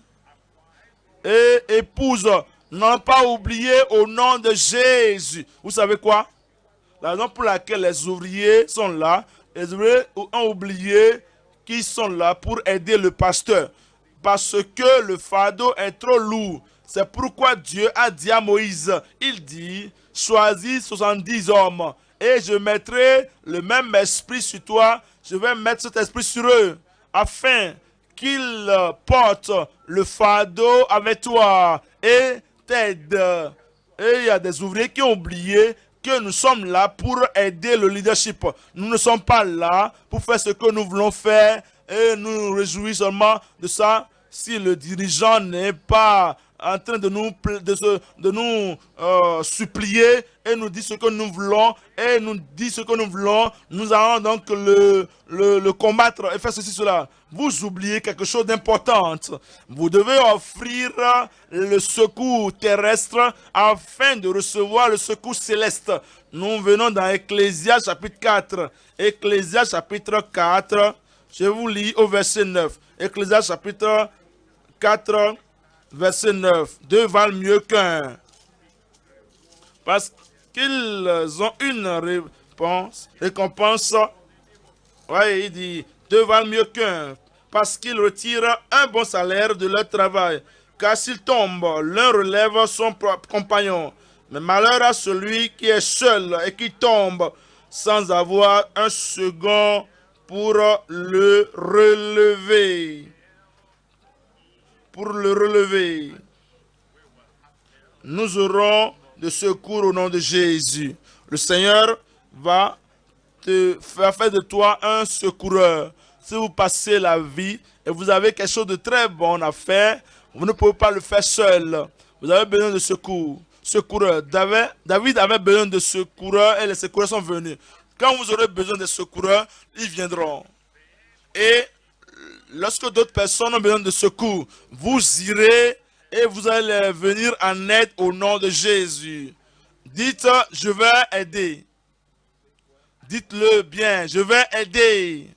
[SPEAKER 1] Et épouse, n'allons pas oublier au nom de Jésus. Vous savez quoi? La raison pour laquelle les ouvriers sont là, les ouvriers ont oublié qu'ils sont là pour aider le pasteur. Parce que le fardeau est trop lourd. C'est pourquoi Dieu a dit à Moïse, il dit, choisis 70 hommes et je mettrai le même esprit sur toi, je vais mettre cet esprit sur eux, afin qu'ils portent le fardeau avec toi et t'aident. Et il y a des ouvriers qui ont oublié que nous sommes là pour aider le leadership. Nous ne sommes pas là pour faire ce que nous voulons faire et nous nous réjouissons seulement de ça si le dirigeant n'est pas en train de nous supplier et nous dit ce que nous voulons et nous dit ce que nous voulons. Nous allons donc le combattre et faire ceci, cela. Vous oubliez quelque chose d'important. Vous devez offrir le secours terrestre afin de recevoir le secours céleste. Nous venons dans Ecclésias chapitre 4. Ecclésias chapitre 4. Je vous lis au verset 9. Ecclésias chapitre 4, verset 9. Deux valent mieux qu'un. Parce qu'ils ont une récompense. Ouais, il dit, deux valent mieux qu'un. Parce qu'ils retirent un bon salaire de leur travail. Car s'ils tombent, l'un relève son compagnon. Mais malheur à celui qui est seul et qui tombe sans avoir un second pour le relever. Pour le relever. Nous aurons de secours au nom de Jésus. Le Seigneur va faire de toi un secoureur. Si vous passez la vie et vous avez quelque chose de très bon à faire, vous ne pouvez pas le faire seul. Vous avez besoin de secours. Secoureur. David avait besoin de secoureurs et les secoureurs sont venus. Quand vous aurez besoin de secoureurs, ils viendront. Et lorsque d'autres personnes ont besoin de secours, vous irez et vous allez venir en aide au nom de Jésus. Dites, je vais aider. Dites-le bien, je vais aider.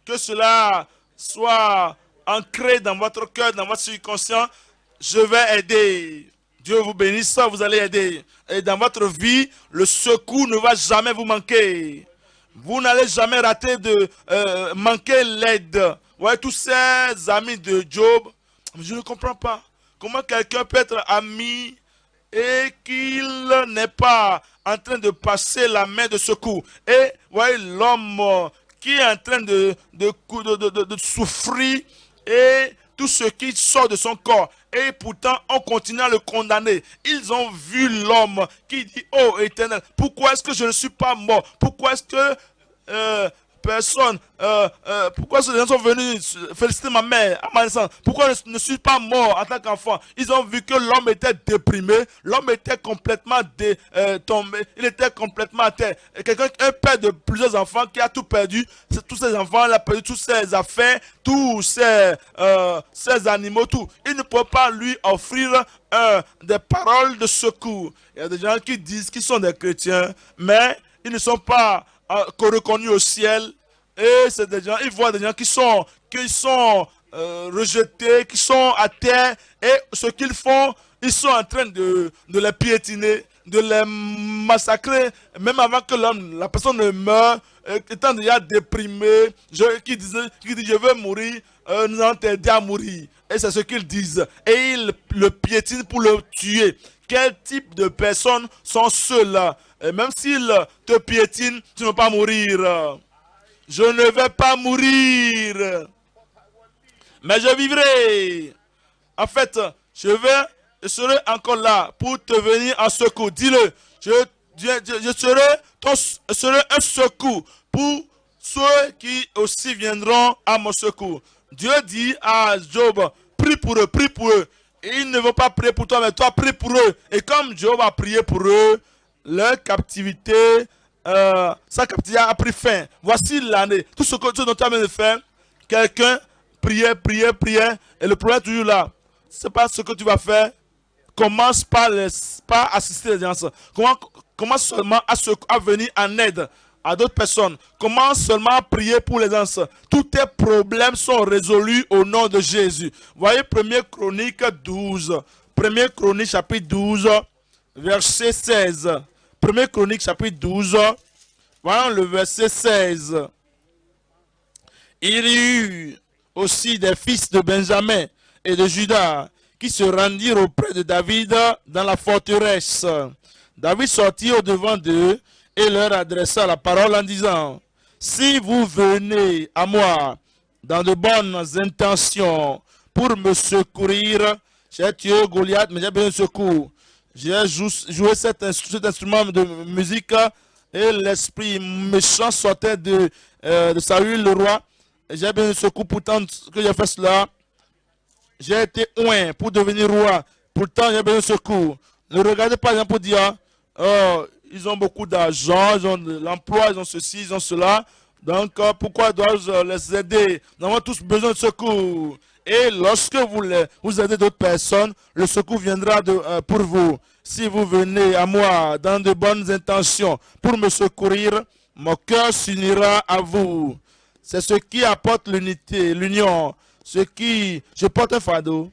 [SPEAKER 1] Que cela soit ancré dans votre cœur, dans votre subconscient. je vais aider. Dieu vous bénisse, vous allez aider. Et dans votre vie, le secours ne va jamais vous manquer. Vous n'allez jamais rater de manquer l'aide. Vous voyez tous ces amis de Job, je ne comprends pas. Comment quelqu'un peut être ami et qu'il n'est pas en train de passer la main de secours. Et vous voyez l'homme qui est en train de souffrir et tout ce qui sort de son corps. Et pourtant, on continue à le condamner. Ils ont vu l'homme qui dit, oh Éternel, pourquoi est-ce que je ne suis pas mort? Pourquoi est-ce que personne, pourquoi ces gens sont venus féliciter ma mère à ma naissance? Pourquoi je ne suis pas mort en tant qu'enfant? Ils ont vu que l'homme était déprimé, l'homme était complètement tombé, il était complètement à terre. Quelqu'un, un père de plusieurs enfants qui a tout perdu, tous ses enfants, il a perdu toutes ses affaires, tous ses animaux, tout. Il ne peut pas lui offrir des paroles de secours. Il y a des gens qui disent qu'ils sont des chrétiens, mais ils ne sont pas reconnus au ciel. Et c'est des gens, ils voient des gens qui sont rejetés, qui sont à terre, et ce qu'ils font, ils sont en train de les piétiner, de les massacrer, même avant que la personne ne meure, étant déjà déprimé, qui dit je veux mourir, nous allons t'aider à mourir. Et c'est ce qu'ils disent. Et ils le piétinent pour le tuer. Quel type de personnes sont ceux-là? Et même s'ils te piétinent, tu ne vas pas mourir. Je ne vais pas mourir, mais je vivrai. En fait, je serai encore là pour te venir en secours. Dis-le, je serai un secours pour ceux qui aussi viendront à mon secours. Dieu dit à Job, prie pour eux, prie pour eux. Et ils ne vont pas prier pour toi, mais toi, prie pour eux. Et comme Job a prié pour eux, leur captivité, sa captivité a pris fin. Voici l'année. Tout ce dont tu as besoin de faire, quelqu'un priait, et le problème est toujours là. Ce n'est pas ce que tu vas faire. Commence par assister les gens. Commence seulement à venir en aide à d'autres personnes. Commence seulement à prier pour les gens. Tous tes problèmes sont résolus au nom de Jésus. Voyez 1er Chronique 12. 1er Chronique chapitre 12, verset 16. 1er Chronique chapitre 12, voilà le verset 16. Il y eut aussi des fils de Benjamin et de Juda qui se rendirent auprès de David dans la forteresse. David sortit au-devant d'eux et leur adressa la parole en disant, si vous venez à moi dans de bonnes intentions pour me secourir, j'ai tué Goliath, mais j'ai besoin de secours. J'ai joué cet instrument de musique et l'esprit méchant sortait de Saül le roi. J'ai besoin de secours, pourtant que j'ai fait cela. J'ai été oint pour devenir roi. Pourtant, j'ai besoin de secours. Ne regardez pas les gens pour dire, oh, ils ont beaucoup d'argent, ils ont de l'emploi, ils ont ceci, ils ont cela. Donc, pourquoi dois-je les aider? Nous avons tous besoin de secours. Et lorsque vous aidez d'autres personnes, le secours viendra pour vous. Si vous venez à moi dans de bonnes intentions pour me secourir, mon cœur s'unira à vous. C'est ce qui apporte l'unité, l'union. Je porte un fardeau.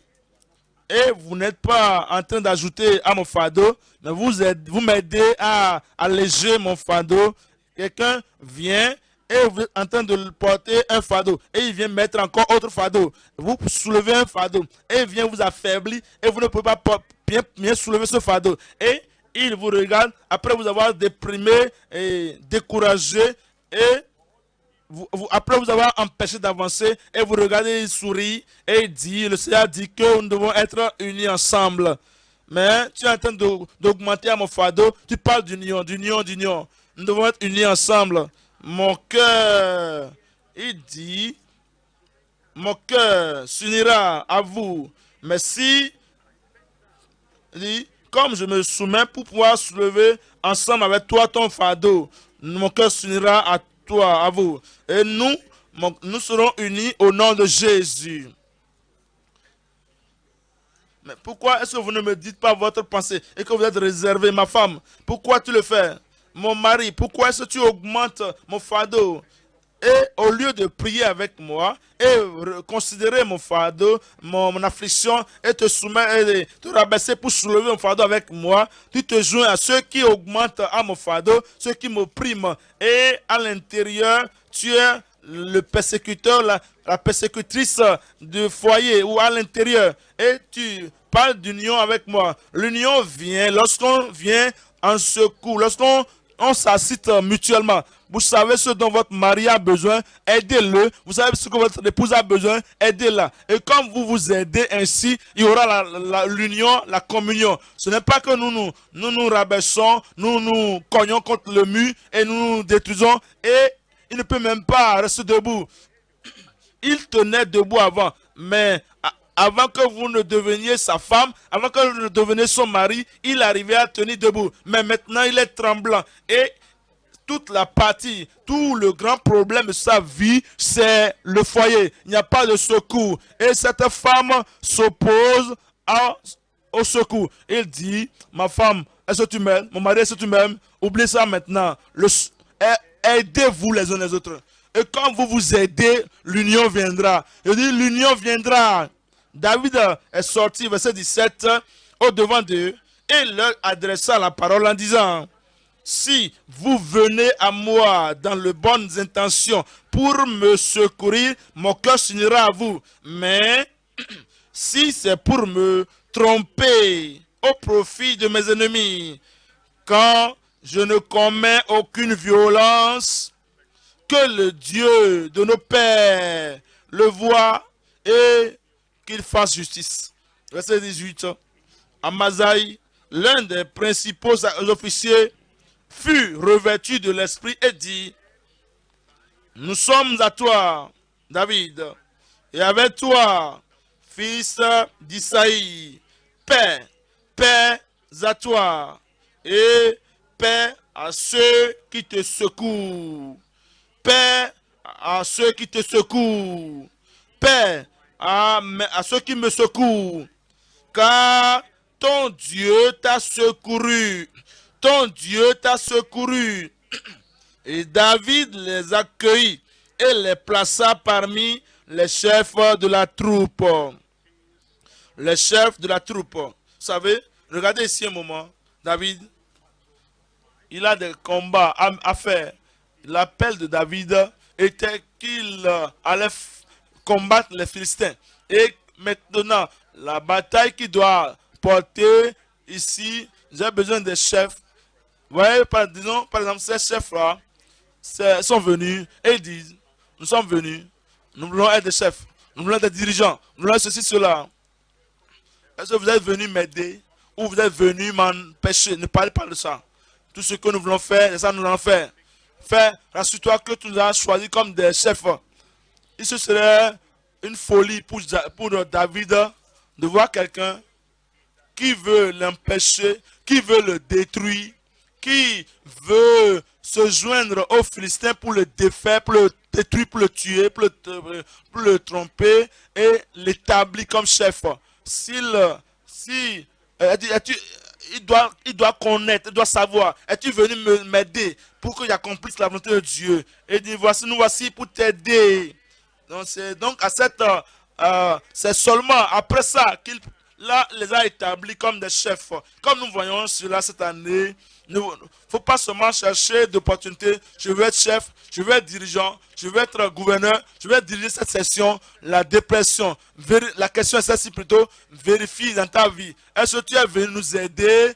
[SPEAKER 1] Et vous n'êtes pas en train d'ajouter à mon fardeau, mais vous m'aidez à alléger mon fardeau. Quelqu'un vient et vous êtes en train de porter un fardeau. Et il vient mettre encore autre fardeau. Vous soulevez un fardeau. Et il vient vous affaiblir. Et vous ne pouvez pas bien soulever ce fardeau. Et il vous regarde après vous avoir déprimé et découragé. Et après vous avoir empêché d'avancer. Et vous regardez, il sourit. Et il dit, le Seigneur dit que nous devons être unis ensemble. Mais tu es en train d'augmenter à mon fardeau. Tu parles d'union. Nous devons être unis ensemble. Mon cœur, il dit, mon cœur s'unira à vous. Mais si, il dit, comme je me soumets pour pouvoir soulever ensemble avec toi ton fardeau, mon cœur s'unira à toi, à vous. Et nous serons unis au nom de Jésus. Mais pourquoi est-ce que vous ne me dites pas votre pensée et que vous êtes réservé, ma femme? Pourquoi tu le fais? Mon mari, pourquoi est-ce que tu augmentes mon fardeau? Et au lieu de prier avec moi et considérer mon fardeau, mon affliction, et te soumettre, et te rabaisser pour soulever mon fardeau avec moi, tu te joins à ceux qui augmentent à mon fardeau, ceux qui m'oppriment. Et à l'intérieur, tu es le persécuteur, la persécutrice du foyer ou à l'intérieur. Et tu parles d'union avec moi. L'union vient lorsqu'on vient en secours, lorsqu'on s'assiste mutuellement. Vous savez ce dont votre mari a besoin, aidez-le. Vous savez ce que votre épouse a besoin, aidez-la. Et comme vous vous aidez ainsi, il y aura l'union, la communion. Ce n'est pas que nous rabaissons, nous nous cognons contre le mur et nous nous détruisons. Et il ne peut même pas rester debout. Il tenait debout avant, mais avant que vous ne deveniez sa femme, avant que vous ne deveniez son mari, il arrivait à tenir debout. Mais maintenant, il est tremblant. Et toute la partie, tout le grand problème de sa vie, c'est le foyer. Il n'y a pas de secours. Et cette femme s'oppose au secours. Il dit, ma femme, est-ce que tu m'aimes? Mon mari, est-ce que tu m'aimes? Oubliez ça maintenant. Aidez-vous les uns les autres. Et quand vous vous aidez, l'union viendra. Il dit, l'union viendra. David est sorti, verset 17, au devant d'eux, et leur adressa la parole en disant, si vous venez à moi dans de bonnes intentions pour me secourir, mon cœur s'unira à vous. Mais si c'est pour me tromper au profit de mes ennemis, quand je ne commets aucune violence, que le Dieu de nos pères le voie et qu'il fasse justice. Verset 18. Amasaï, l'un des principaux officiers, fut revêtu de l'esprit et dit, nous sommes à toi, David, et avec toi, fils d'Isaïe, paix, paix à toi, et paix à ceux qui te secouent. Paix à ceux qui te secouent. Paix à ceux qui me secouent. Car ton Dieu t'a secouru. Ton Dieu t'a secouru. Et David les accueillit et les plaça parmi les chefs de la troupe. Les chefs de la troupe. Vous savez, regardez ici un moment. David, il a des combats à faire. L'appel de David était qu'il allait combattre les Philistins. Et maintenant, la bataille qu'il doit porter ici, j'ai besoin des chefs. Vous voyez, disons, par exemple, ces chefs-là sont venus et ils disent, nous sommes venus, nous voulons être des chefs, nous voulons être des dirigeants, nous voulons ceci, cela. Est-ce que vous êtes venus m'aider ou vous êtes venus m'empêcher? Ne parlez pas de ça. Tout ce que nous voulons faire, c'est ça que nous allons faire. Rassure-toi que tu nous as choisis comme des chefs. Et ce serait une folie pour David de voir quelqu'un qui veut l'empêcher, qui veut le détruire, qui veut se joindre aux Philistins pour le défaire, pour le détruire, pour le tuer, pour le tromper et l'établir comme chef. Il doit connaître, il doit savoir, es-tu venu m'aider pour que j'accomplisse la volonté de Dieu? Et il dit, nous voici pour t'aider. Donc c'est seulement après ça qu'il les a établis comme des chefs. Comme nous voyons cela cette année, il ne faut pas seulement chercher d'opportunités. Je veux être chef, je veux être dirigeant, je veux être gouverneur, je veux diriger cette session. La dépression, la question est celle-ci plutôt, vérifie dans ta vie. Est-ce que tu es venu nous aider?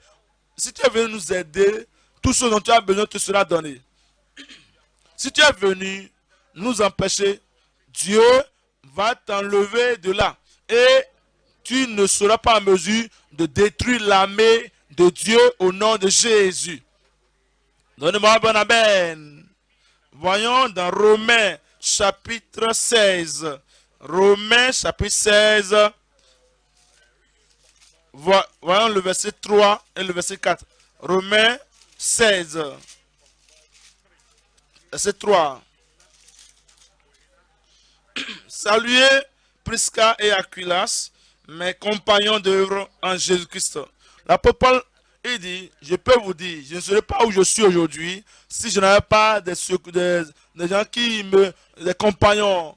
[SPEAKER 1] Si tu es venu nous aider, tout ce dont tu as besoin te sera donné. Si tu es venu nous empêcher, Dieu va t'enlever de là. Et tu ne seras pas en mesure de détruire l'armée de Dieu au nom de Jésus. Donnez-moi un bon amen. Voyons dans Romains chapitre 16. Romains chapitre 16. Voyons le verset 3 et le verset 4. Romains 16. Verset 3. Saluez Prisca et Aquilas, mes compagnons d'œuvre en Jésus-Christ. L'apôtre Paul Il dit, je peux vous dire, je ne serais pas où je suis aujourd'hui si je n'avais pas des gens des compagnons.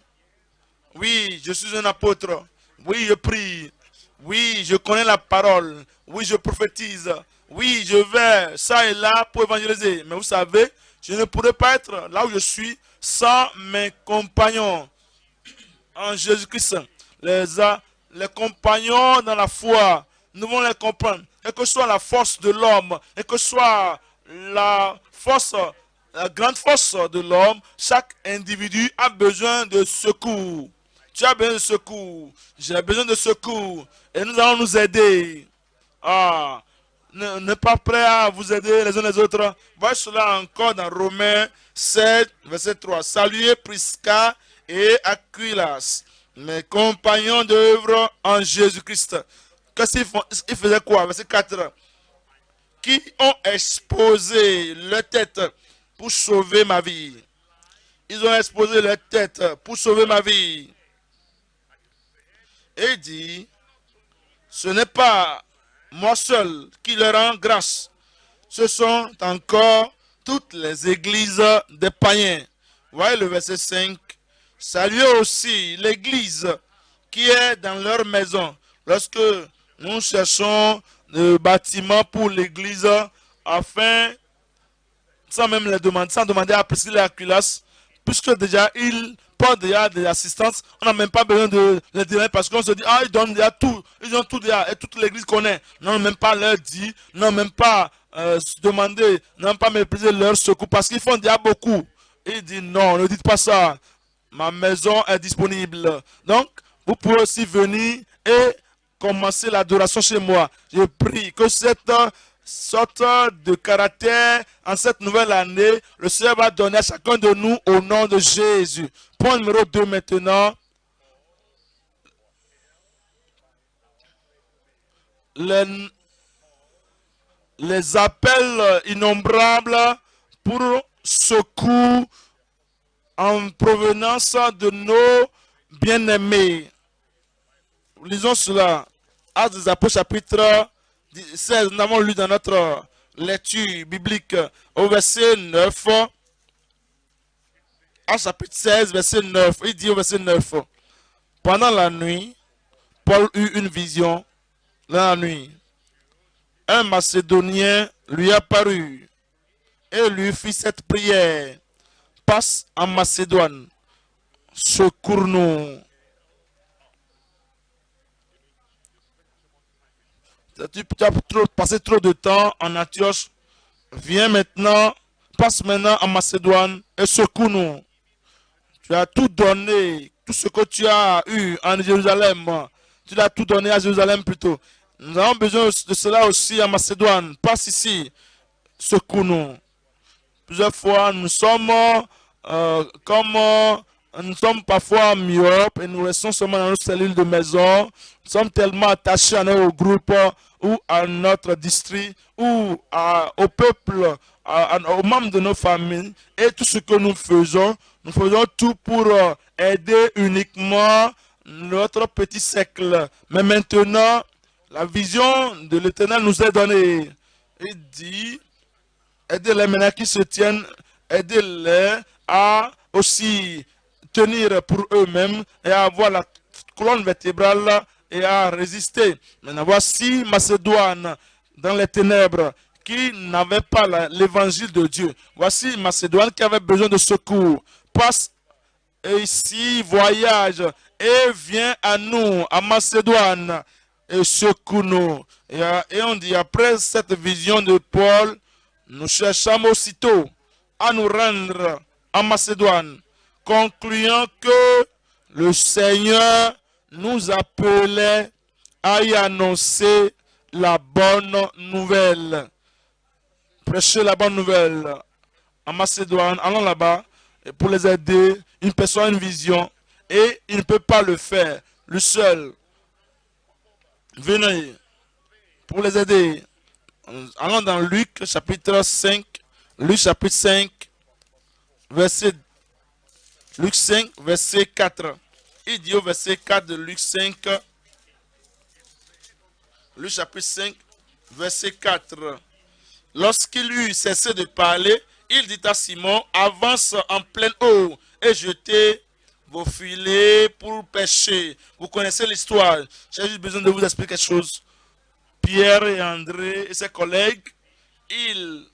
[SPEAKER 1] Oui, je suis un apôtre. Oui, je prie. Oui, je connais la parole. Oui, je prophétise. Oui, je vais ça et là pour évangéliser. Mais vous savez, je ne pourrais pas être là où je suis sans mes compagnons en Jésus-Christ. Les compagnons dans la foi, nous devons les comprendre. Et que ce soit la force de l'homme, et que ce soit la force, la grande force de l'homme, chaque individu a besoin de secours. Tu as besoin de secours. J'ai besoin de secours. Et nous allons nous aider. Ah, ne pas prêt à vous aider les uns les autres. Voyez cela encore dans Romains 7, verset 3. Saluez Prisca et Aquilas, mes compagnons d'œuvre en Jésus-Christ. Qu'est-ce qu'ils font? Ils faisaient quoi? Verset 4. Qui ont exposé leur tête pour sauver ma vie. Ils ont exposé leur tête pour sauver ma vie. Et il dit, ce n'est pas moi seul qui leur rend grâce. Ce sont encore toutes les églises des païens. Voyez le verset 5. Saluez aussi l'église qui est dans leur maison. Lorsque nous cherchons le bâtiment pour l'église, afin, sans même les demander, sans demander à Priscille et Aquilas, puisque déjà ils portent déjà des assistances, on n'a même pas besoin de les dire parce qu'on se dit, ah, ils donnent déjà tout, ils ont tout déjà, et toute l'église connaît. Non, même pas leur dire, non, même pas se demander, non, même pas mépriser leur secours, parce qu'ils font déjà beaucoup. Il dit, non, ne dites pas ça, ma maison est disponible. Donc, vous pouvez aussi venir et commencer l'adoration chez moi. Je prie que cette sorte de caractère en cette nouvelle année, le Seigneur va donner à chacun de nous au nom de Jésus. Point numéro 2 maintenant. Les appels innombrables pour secours en provenance de nos bien-aimés. Lisons cela. Actes des Apôtres chapitre 16. Nous avons lu dans notre lecture biblique au verset 9. Actes chapitre 16, verset 9. Il dit au verset 9. Pendant la nuit, Paul eut une vision. Dans la nuit, un Macédonien lui apparut et lui fit cette prière. Passe en Macédoine, secours-nous. Tu as passé trop de temps en Antioche. Viens maintenant, passe maintenant en Macédoine et secours-nous. Tu as tout donné, tout ce que tu as eu en Jérusalem. Tu l'as tout donné à Jérusalem plutôt. Nous avons besoin de cela aussi en Macédoine. Passe ici, secours-nous. Plusieurs fois, nous sommes nous sommes parfois myopes et nous restons seulement dans nos cellules de maison. Nous sommes tellement attachés à notre groupe ou à notre district ou au peuple, aux membres de nos familles. Et tout ce que nous faisons tout pour aider uniquement notre petit cercle. Mais maintenant, la vision de l'Éternel nous est donnée. Il dit, aidez-les maintenant qui se tiennent, aidez-les à aussi tenir pour eux-mêmes et à avoir la colonne vertébrale et à résister. Maintenant, voici Macédoine dans les ténèbres qui n'avait pas l'évangile de Dieu. Voici Macédoine qui avait besoin de secours. Passe ici, voyage et viens à nous, à Macédoine, et secours-nous. Et on dit, après cette vision de Paul, nous cherchons aussitôt à nous rendre en Macédoine, concluant que le Seigneur nous appelait à y annoncer la bonne nouvelle. Prêcher la bonne nouvelle en Macédoine, allons là-bas pour les aider. Une personne a une vision et il ne peut pas le faire, lui seul. Venez pour les aider. Allons dans Luc chapitre 5. Luc chapitre 5, verset Luc 5, verset 4. Il dit au verset 4 de Luc 5, Luc chapitre 5, Verset 4. Lorsqu'il eut cessé de parler, il dit à Simon, avance en pleine eau et jetez vos filets pour pêcher. Vous connaissez l'histoire. J'ai juste besoin de vous expliquer quelque chose. Pierre et André et ses collègues, ils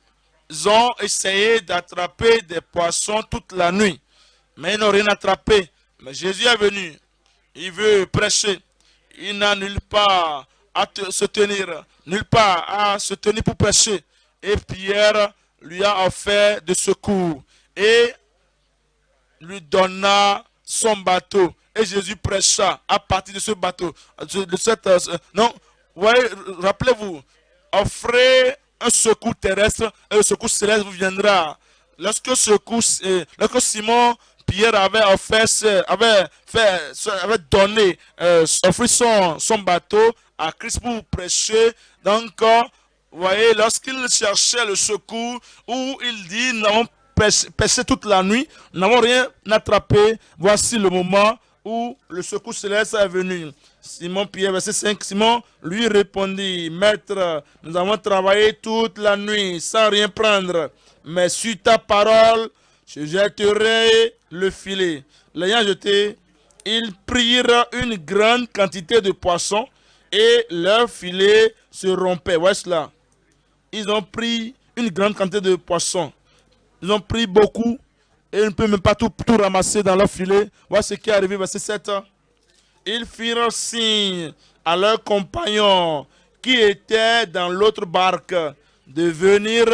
[SPEAKER 1] ont essayé d'attraper des poissons toute la nuit. Mais ils n'ont rien attrapé. Mais Jésus est venu. Il veut prêcher. Il n'a nulle part à se tenir. Nulle part à se tenir pour prêcher. Et Pierre lui a offert de secours. Et lui donna son bateau. Et Jésus prêcha à partir de ce bateau. De cette, non, voyez, rappelez-vous, offrez un secours terrestre et le secours céleste vous viendra. Lorsque Simon Pierre avait offert, avait donné, offert son bateau à Christ pour prêcher. Donc, vous voyez, lorsqu'il cherchait le secours, où il dit, nous avons pêché toute la nuit, nous n'avons rien attrapé. Voici le moment où le secours céleste est venu. Simon Pierre, verset 5, Simon lui répondit, Maître, nous avons travaillé toute la nuit sans rien prendre, mais sur ta parole, je jetterai le filet. L'ayant jeté, ils prirent une grande quantité de poissons et leur filet se rompait. Voici cela. Ils ont pris une grande quantité de poissons. Ils ont pris beaucoup et ils ne peuvent même pas tout ramasser dans leur filet. Voici ce qui est arrivé, verset 7. Ils firent signe à leurs compagnons qui étaient dans l'autre barque de venir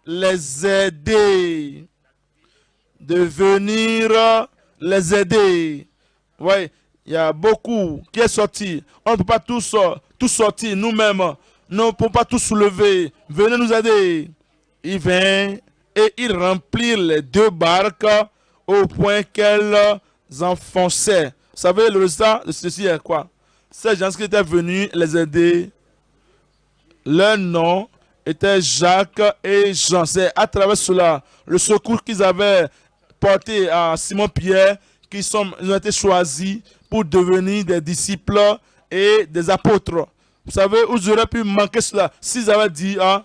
[SPEAKER 1] les aider. De venir les aider. Oui, il y a beaucoup qui est sorti. On ne peut pas tout sortir nous-mêmes. Nous ne pouvons pas tout soulever. Venez nous aider. Ils vinrent et ils remplirent les deux barques au point qu'elles enfonçaient. Vous savez, le résultat de ceci est quoi? Ces gens qui étaient venus les aider, leur nom était Jacques et Jean. C'est à travers cela, le secours qu'ils avaient porté à Simon-Pierre, ils ont été choisis pour devenir des disciples et des apôtres. Vous savez, vous auriez pu manquer cela s'ils avaient dit, ah,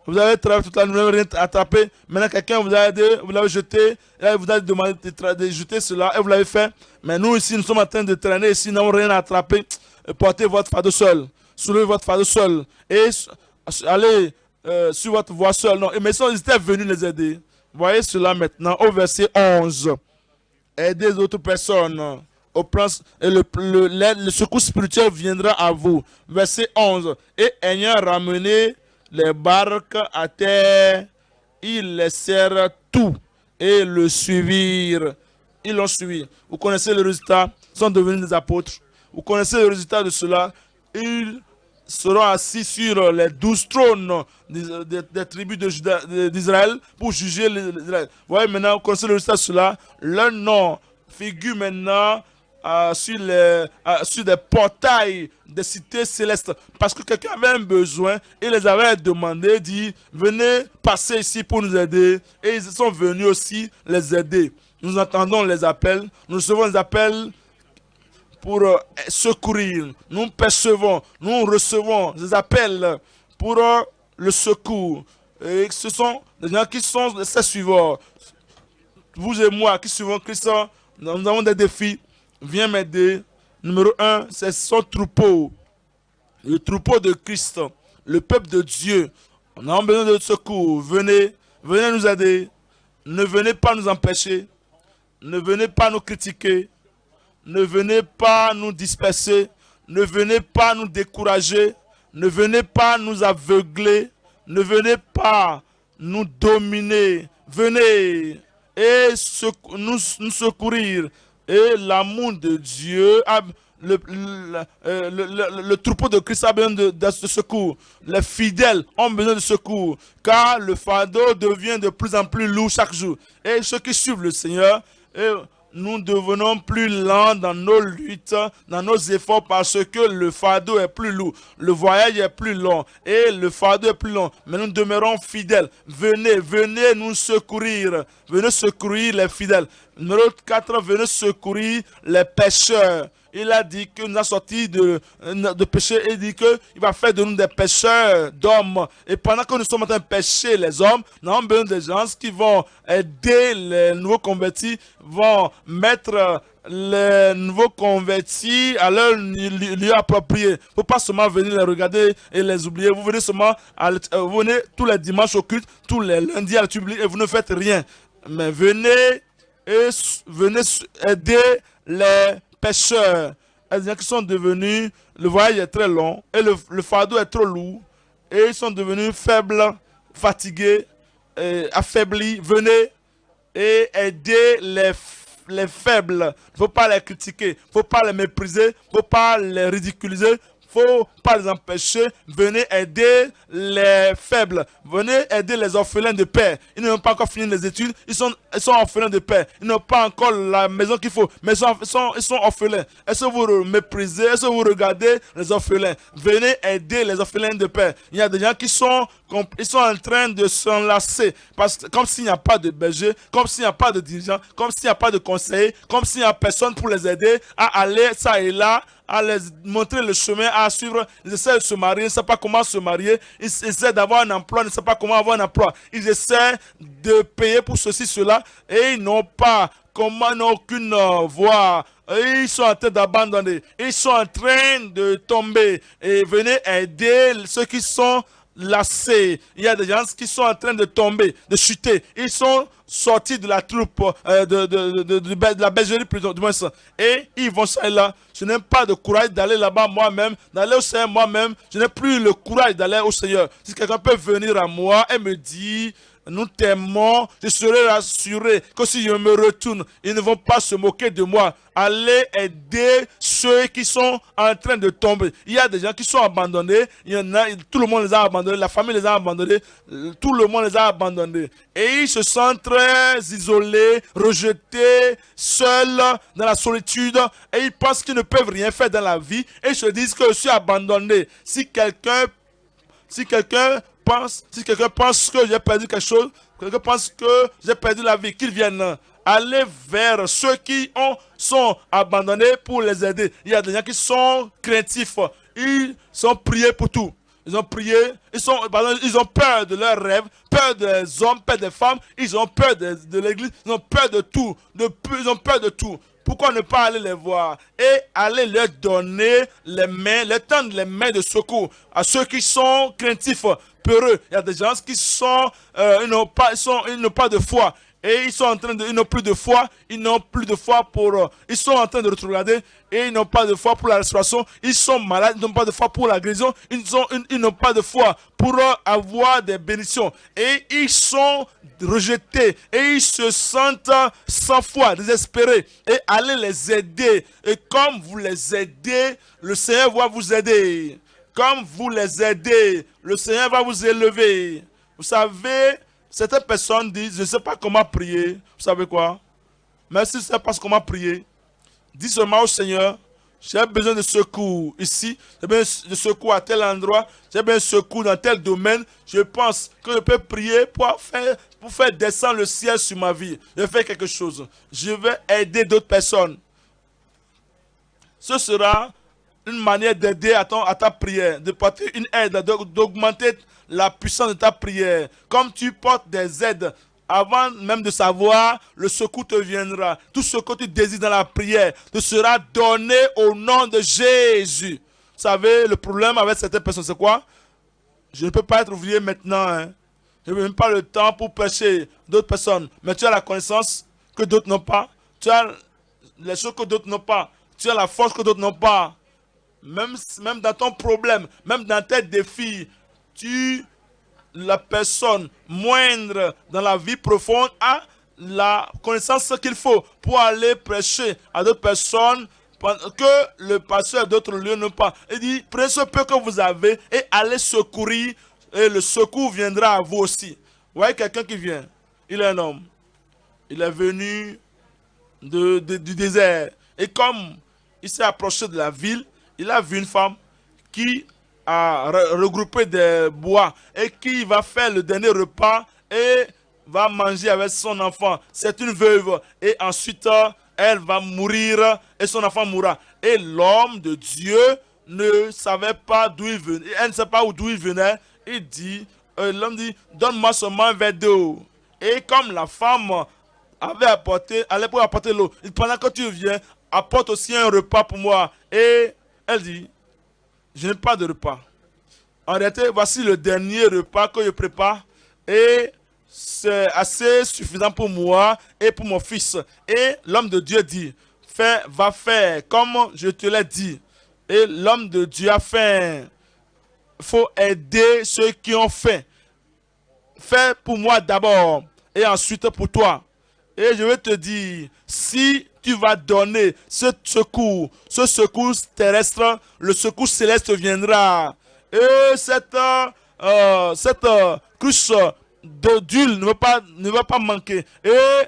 [SPEAKER 1] vous avez travaillé toute la nuit, vous n'avez rien attrapé. Maintenant, quelqu'un vous a aidé, vous l'avez jeté, et vous avez demandé de jeter cela, et vous l'avez fait. Mais nous, ici, nous sommes en train de traîner, ici, nous n'avons rien attrapé. Portez votre fardeau seul. Soulevez votre fardeau seul. Et allez sur votre voie seule. Non, mais ils étaient venus les aider. Voyez cela maintenant au verset 11. Aidez les autres personnes. Au plan, et le secours spirituel viendra à vous. Verset 11. Et ayant ramené les barques à terre, ils laissèrent tout et le suivirent. Ils l'ont suivi. Vous connaissez le résultat. Ils sont devenus des apôtres. Vous connaissez le résultat de cela. Ils seront assis sur les 12 trônes des tribus d'Israël pour juger l'Israël. Vous voyez maintenant, vous connaissez le résultat de cela. Leur nom figure maintenant sur des portails des cités célestes. Parce que quelqu'un avait un besoin et les avait demandé, dit, venez passer ici pour nous aider. Et ils sont venus aussi les aider. Nous entendons les appels, nous recevons les appels pour secourir. Nous percevons, nous recevons des appels pour le secours. Et ce sont des gens qui sont ses suivants. Vous et moi qui suivons Christ, nous avons des défis. Viens m'aider. Numéro 1, c'est son troupeau. Le troupeau de Christ, le peuple de Dieu. On a besoin de secours. Venez nous aider. Ne venez pas nous empêcher. Ne venez pas nous critiquer. Ne venez pas nous disperser. Ne venez pas nous décourager. Ne venez pas nous aveugler. Ne venez pas nous dominer. Venez et nous secourir. Et l'amour de Dieu, le troupeau de Christ a besoin de secours. Les fidèles ont besoin de secours. Car le fardeau devient de plus en plus lourd chaque jour. Et ceux qui suivent le Seigneur, nous devenons plus lents dans nos luttes, dans nos efforts, parce que le fardeau est plus lourd. Le voyage est plus long et le fardeau est plus long. Mais nous demeurons fidèles. Venez nous secourir. Venez secourir les fidèles. Numéro 4, venez secourir les pécheurs. il a dit qu'il nous a sortis de péché et il dit qu'il va faire de nous des pécheurs d'hommes. Et pendant que nous sommes en train de pécher les hommes, nous avons besoin de gens qui vont aider les nouveaux convertis, vont mettre les nouveaux convertis à leur lieu approprié. Il ne faut pas seulement venir les regarder et les oublier. Vous venez seulement, vous venez tous les dimanches au culte, tous les lundis à la publique et vous ne faites rien. Mais venez et venez aider les pêcheurs. Il y a des gens qui sont devenus, le voyage est très long et le fardeau est trop lourd et ils sont devenus faibles, fatigués, affaiblis. Venez et aider les faibles. Il ne faut pas les critiquer, il ne faut pas les mépriser, il ne faut pas les ridiculiser. Il ne faut pas les empêcher. Venez aider les faibles. Venez aider les orphelins de père. Ils n'ont pas encore fini les études. Ils sont orphelins de père. Ils n'ont pas encore la maison qu'il faut. Mais ils sont orphelins. Est-ce que vous méprisez? Est-ce que vous regardez les orphelins? Venez aider les orphelins de père. Il y a des gens qui sont en train de s'enlacer. Parce que comme s'il n'y a pas de berger, comme s'il n'y a pas de dirigeant, comme s'il n'y a pas de conseiller, comme s'il n'y a personne pour les aider à aller ça et là, à les montrer le chemin à suivre. Ils essaient de se marier, ils ne savent pas comment se marier. Ils essaient d'avoir un emploi, ils ne savent pas comment avoir un emploi. Ils essaient de payer pour ceci, cela, et ils n'ont pas, comment, n'ont aucune voie. Et ils sont en train d'abandonner. Ils sont en train de tomber. Et venez aider ceux qui sont lassés. Il y a des gens qui sont en train de tomber, de chuter. Ils sont sortis de la troupe, de la bergerie plutôt, du moins ça. Et ils vont ça et là. Je n'ai pas de courage d'aller là-bas moi-même, d'aller au Seigneur moi-même. Je n'ai plus le courage d'aller au Seigneur. Si quelqu'un peut venir à moi et me dire, nous t'aimons, je serai rassuré que si je me retourne, ils ne vont pas se moquer de moi. Allez aider ceux qui sont en train de tomber. Il y a des gens qui sont abandonnés. Il y en a, tout le monde les a abandonnés. La famille les a abandonnés. Tout le monde les a abandonnés. Et ils se sentent très isolés, rejetés, seuls, dans la solitude. Et ils pensent qu'ils ne peuvent rien faire dans la vie. Et ils se disent que je suis abandonné. Si quelqu'un pense que j'ai perdu quelque chose, quelqu'un pense que j'ai perdu la vie, qu'ils viennent aller vers ceux qui sont abandonnés pour les aider. Il y a des gens qui sont craintifs, ils sont priés pour tout. Ils ont prié, ils ont peur de leurs rêves, peur des hommes, peur des femmes, ils ont peur de l'église, ils ont peur de tout, ils ont peur de tout. Pourquoi ne pas aller les voir et aller leur donner les mains, leur tendre les mains de secours à ceux qui sont craintifs, peureux. Il y a des gens qui sont, ils n'ont pas de foi. Et ils n'ont plus de foi, ils sont en train de regarder et ils n'ont pas de foi pour la restauration, ils sont malades, ils n'ont pas de foi pour la guérison, ils n'ont pas de foi pour avoir des bénédictions et ils sont rejetés et ils se sentent sans foi, désespérés et allez les aider et comme vous les aidez, le Seigneur va vous aider. Comme vous les aidez, le Seigneur va vous élever. Vous savez, certaines personnes disent, je ne sais pas comment prier. Vous savez quoi? Même si je ne sais pas comment prier, dis seulement au Seigneur, j'ai besoin de secours ici, j'ai besoin de secours à tel endroit, j'ai besoin de secours dans tel domaine. Je pense que je peux prier pour faire descendre le ciel sur ma vie. Je vais faire quelque chose. Je vais aider d'autres personnes. Ce sera une manière d'aider à ta prière, de porter une aide, d'augmenter la puissance de ta prière. Comme tu portes des aides, avant même de savoir, le secours te viendra. Tout ce que tu désires dans la prière te sera donné au nom de Jésus. Vous savez, le problème avec certaines personnes, c'est quoi? Je ne peux pas être ouvrier maintenant. Hein. Je n'ai même pas le temps pour prêcher d'autres personnes. Mais tu as la connaissance que d'autres n'ont pas. Tu as les choses que d'autres n'ont pas. Tu as la force que d'autres n'ont pas. Même dans ton problème, même dans tes défis, la personne moindre dans la vie profonde a la connaissance qu'il faut pour aller prêcher à d'autres personnes que le pasteur d'autres lieux n'ont pas. Il dit, prenez ce peu que vous avez et allez secourir et le secours viendra à vous aussi. Vous voyez quelqu'un qui vient, il est un homme, il est venu du désert et comme il s'est approché de la ville, il a vu une femme qui a regroupé des bois et qui va faire le dernier repas et va manger avec son enfant. C'est une veuve et ensuite elle va mourir et son enfant mourra. Et l'homme de Dieu ne savait pas d'où il venait. Elle ne savait pas d'où il venait. Il dit, l'homme dit, donne-moi seulement un verre d'eau. Et comme la femme avait apporté, allait pour apporter l'eau, pendant que tu viens, apporte aussi un repas pour moi. Et elle dit, je n'ai pas de repas. En réalité, voici le dernier repas que je prépare. Et c'est assez suffisant pour moi et pour mon fils. Et l'homme de Dieu dit, va faire comme je te l'ai dit. Et l'homme de Dieu a fait. Il faut aider ceux qui ont faim. Fais pour moi d'abord et ensuite pour toi. Et je vais te dire, si tu vas donner ce secours terrestre, le secours céleste viendra. Et cette cruche d'huile ne va pas manquer. Et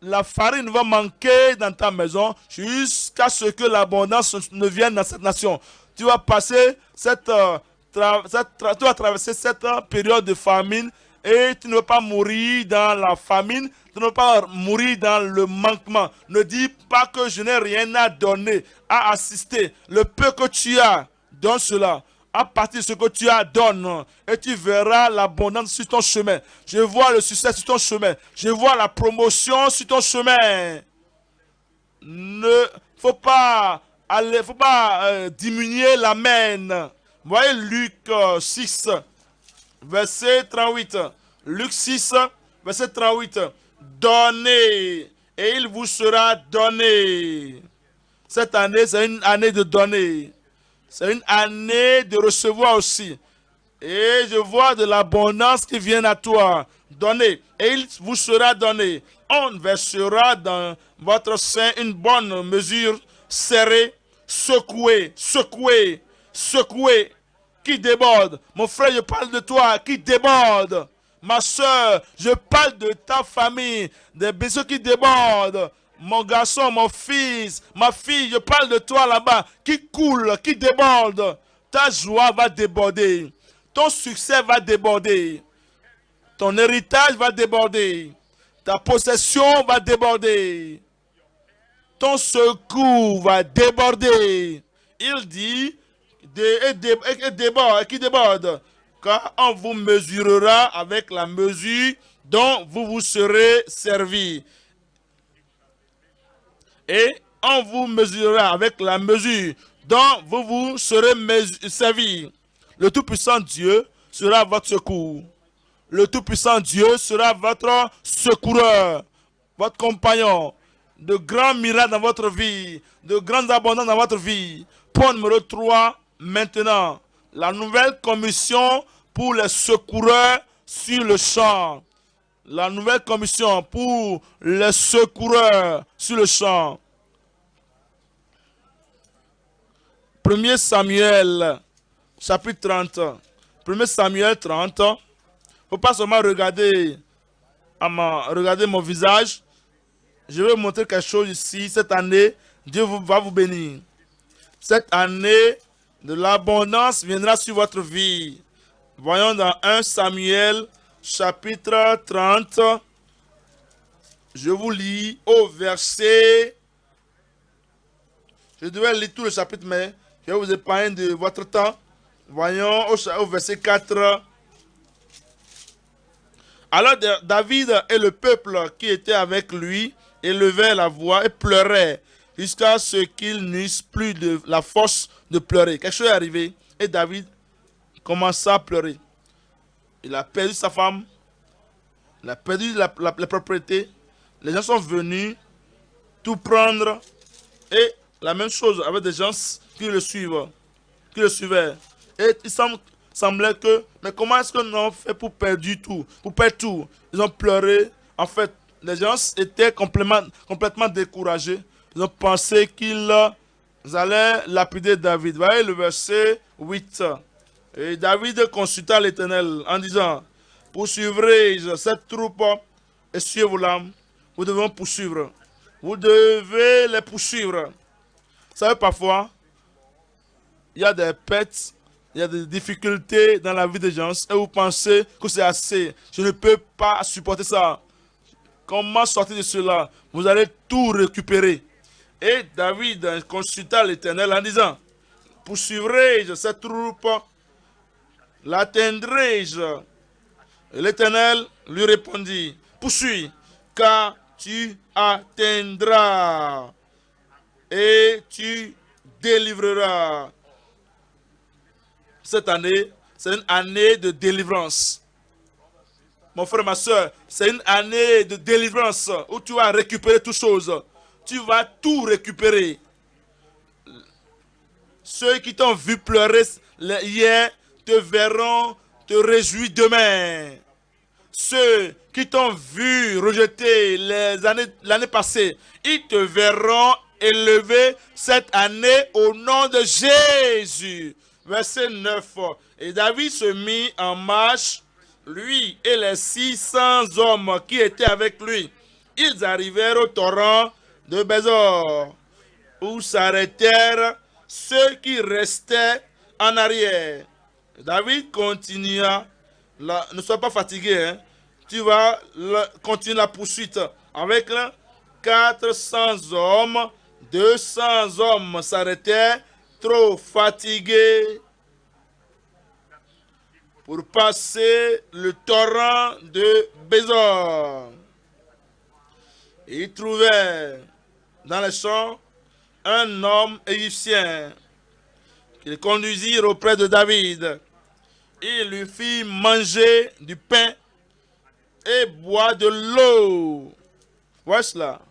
[SPEAKER 1] la farine va manquer dans ta maison jusqu'à ce que l'abondance ne vienne dans cette nation. Tu vas passer tu vas traverser cette période de famine et tu ne vas pas mourir dans la famine, tu ne vas pas mourir dans le manquement. Ne dis pas que je n'ai rien à donner, à assister. Le peu que tu as, donne cela. À partir de ce que tu as, donne. Et tu verras l'abondance sur ton chemin. Je vois le succès sur ton chemin. Je vois la promotion sur ton chemin. Ne faut pas diminuer l'amen. Voyez Luc 6, verset 38. Luc 6, verset 38. Donnez et il vous sera donné. Cette année, c'est une année de donner. C'est une année de recevoir aussi. Et je vois de l'abondance qui vient à toi. Donnez et il vous sera donné. On versera dans votre sein une bonne mesure serrée, secouée, qui déborde. Mon frère, je parle de toi, qui déborde. Ma soeur, je parle de ta famille, des besoins qui débordent. Mon garçon, mon fils, ma fille, je parle de toi là-bas, qui coule, qui déborde. Ta joie va déborder. Ton succès va déborder. Ton héritage va déborder. Ta possession va déborder. Ton secours va déborder. Il dit, qui déborde, car on vous mesurera avec la mesure dont vous vous serez servi. Et on vous mesurera avec la mesure dont vous vous serez servi. Le Tout-Puissant Dieu sera votre secours. Le Tout-Puissant Dieu sera votre secoureur, votre compagnon. De grands miracles dans votre vie, de grandes abondances dans votre vie. Point numéro 3, maintenant, la nouvelle commission pour les secoureurs sur le champ. La nouvelle commission pour les secoureurs sur le champ. 1 Samuel, chapitre 30. 1 Samuel 30. Il ne faut pas seulement regarder mon visage. Je vais vous montrer quelque chose ici. Cette année, Dieu va vous bénir. Cette année de l'abondance viendra sur votre vie. Voyons dans 1 Samuel, chapitre 30. Je vous lis au verset. Je devais lire tout le chapitre, mais je vais vous épargner de votre temps. Voyons au verset 4. Alors David et le peuple qui était avec lui élevaient la voix et pleuraient jusqu'à ce qu'ils n'eussent plus de la force de pleurer. Quelque chose est arrivé et David commença à pleurer. Il a perdu sa femme, il a perdu la propriété. Les gens sont venus tout prendre et la même chose avec des gens qui le suivaient. Et il semblait que, mais comment est-ce qu'on a fait pour perdre tout, Ils ont pleuré. En fait, les gens étaient complètement découragés. Ils ont pensé qu'ils allaient lapider David. Voyez le verset 8. Et David consulta l'Éternel en disant, poursuivrai-je cette troupe et suivez-la. Vous devez poursuivre. Vous devez les poursuivre. Vous savez, parfois, il y a des pertes, il y a des difficultés dans la vie des gens et vous pensez que c'est assez. Je ne peux pas supporter ça. Comment sortir de cela? Vous allez tout récupérer. Et David consulta l'Éternel en disant, poursuivrai-je cette troupe? L'atteindrai-je? Et l'Éternel lui répondit, poursuis, car tu atteindras et tu délivreras. Cette année, c'est une année de délivrance. Mon frère, ma soeur, c'est une année de délivrance où tu vas récupérer toutes choses. Tu vas tout récupérer. Ceux qui t'ont vu pleurer hier te verront te réjouir demain. Ceux qui t'ont vu rejeter l'année passée, ils te verront élever cette année au nom de Jésus. Verset 9. Et David se mit en marche, lui et les 600 hommes qui étaient avec lui. Ils arrivèrent au torrent de Bézor, où s'arrêtèrent ceux qui restaient en arrière. David continua, ne sois pas fatigué, hein. Tu vas continuer la poursuite avec 400 hommes, 200 hommes s'arrêtaient, trop fatigués pour passer le torrent de Bézor. Ils trouvèrent dans les champs un homme égyptien qu'ils conduisirent auprès de David. Il lui fit manger du pain et boire de l'eau. Voici cela.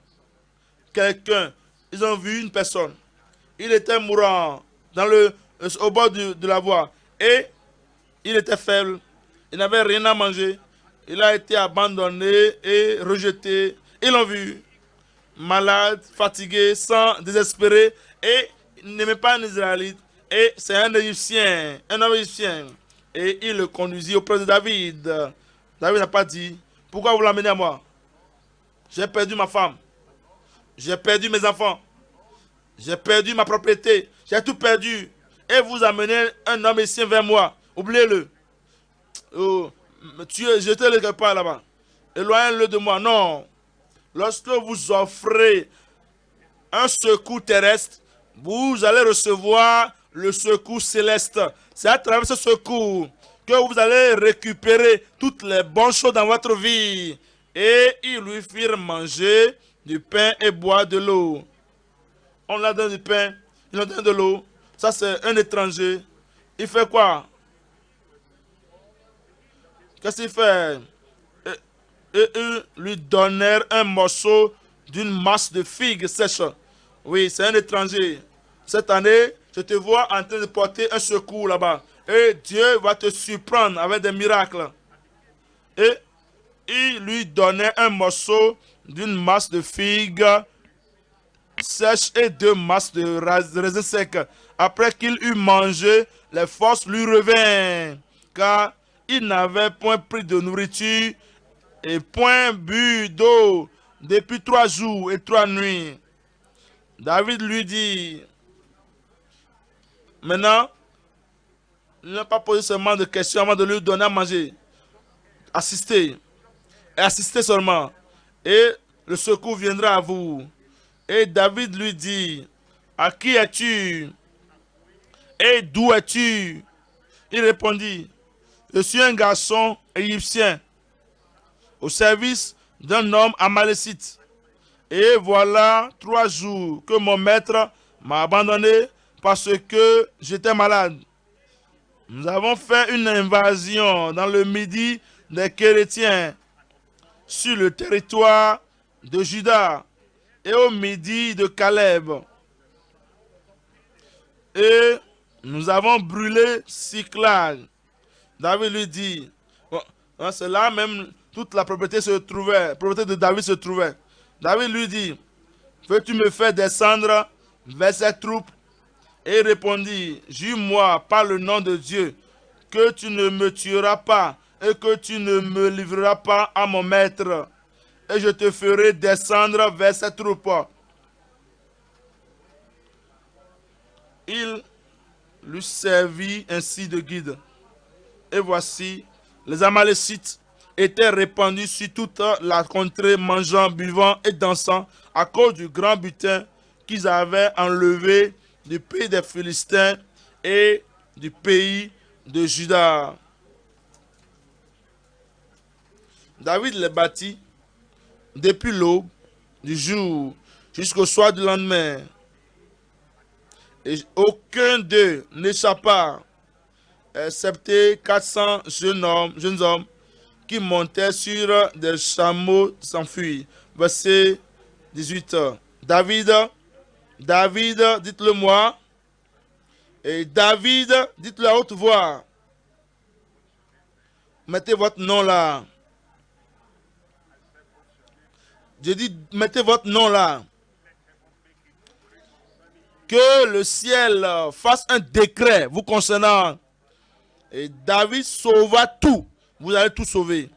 [SPEAKER 1] Quelqu'un, ils ont vu une personne. Il était mourant au bord de la voie. Et il était faible. Il n'avait rien à manger. Il a été abandonné et rejeté. Ils l'ont vu. Malade, fatigué, sans désespéré. Et il n'aimait pas un Israélite. Et c'est un Égyptien, un homme égyptien. Et il le conduisit auprès de David. David n'a pas dit, pourquoi vous l'amenez à moi? J'ai perdu ma femme. J'ai perdu mes enfants. J'ai perdu ma propriété. J'ai tout perdu. Et vous amenez un homme égyptien vers moi. Oubliez-le. Oh, jetez-le quelque part là-bas. Éloignez-le de moi. Non. Lorsque vous offrez un secours terrestre, vous allez recevoir le secours céleste. C'est à travers ce secours que vous allez récupérer toutes les bonnes choses dans votre vie. Et ils lui firent manger du pain et boire de l'eau. On leur donne du pain, ils leur donnent de l'eau. Ça, c'est un étranger. Il fait quoi? Qu'est-ce qu'il fait? Et ils lui donnèrent un morceau d'une masse de figues sèches. Oui, c'est un étranger. Cette année, je te vois en train de porter un secours là-bas. Et Dieu va te surprendre avec des miracles. Et il lui donnait un morceau d'une masse de figues sèches et 2 masses de raisins secs. Après qu'il eut mangé, les forces lui revinrent, car il n'avait point pris de nourriture et point bu d'eau depuis 3 jours et 3 nuits. David lui dit, maintenant, il n'a pas posé seulement de questions avant de lui donner à manger. Assistez. Et assistez seulement. Et le secours viendra à vous. Et David lui dit, à qui es-tu? Et d'où es-tu? Il répondit, je suis un garçon égyptien au service d'un homme amalécite. Et voilà 3 jours que mon maître m'a abandonné parce que j'étais malade. Nous avons fait une invasion dans le midi des Kérétiens sur le territoire de Juda et au midi de Caleb. Et nous avons brûlé Siklag. David lui dit, c'est là même toute la propriété se trouvait, la propriété de David se trouvait. David lui dit, veux-tu me faire descendre vers cette troupe? Et il répondit, jure-moi par le nom de Dieu que tu ne me tueras pas et que tu ne me livreras pas à mon maître. Et je te ferai descendre vers cette troupe. Il lui servit ainsi de guide. Et voici, les Amalécites étaient répandus sur toute la contrée, mangeant, buvant et dansant à cause du grand butin qu'ils avaient enlevés du pays des Philistins et du pays de Juda. David les bâtit depuis l'aube du jour jusqu'au soir du lendemain. Et aucun d'eux n'échappa, excepté 400 jeunes hommes qui montaient sur des chameaux s'enfuir. Verset 18. David, dites-le moi. Et David, dites-le à haute voix. Mettez votre nom là. Je dis, mettez votre nom là. Que le ciel fasse un décret vous concernant. Et David sauva tout. Vous allez tout sauver.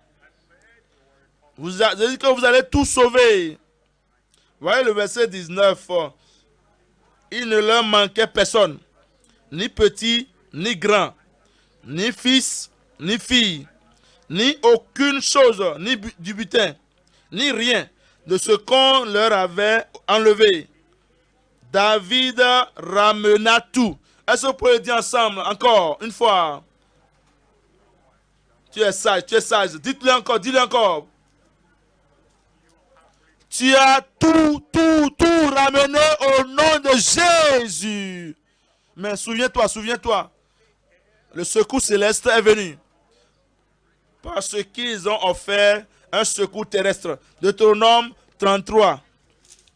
[SPEAKER 1] Je dis que vous allez tout sauver. Voyez le verset 19. Il ne leur manquait personne. Ni petit, ni grand. Ni fils, ni fille. Ni aucune chose, ni du butin. Ni rien de ce qu'on leur avait enlevé. David ramena tout. Est-ce que vous pouvez dire ensemble, encore, une fois? Tu es sage, tu es sage. Dites-le encore, dis-le encore. Tu as tout ramené au nom de Jésus. Mais souviens-toi. Le secours céleste est venu. Parce qu'ils ont offert un secours terrestre. Deutéronome 33.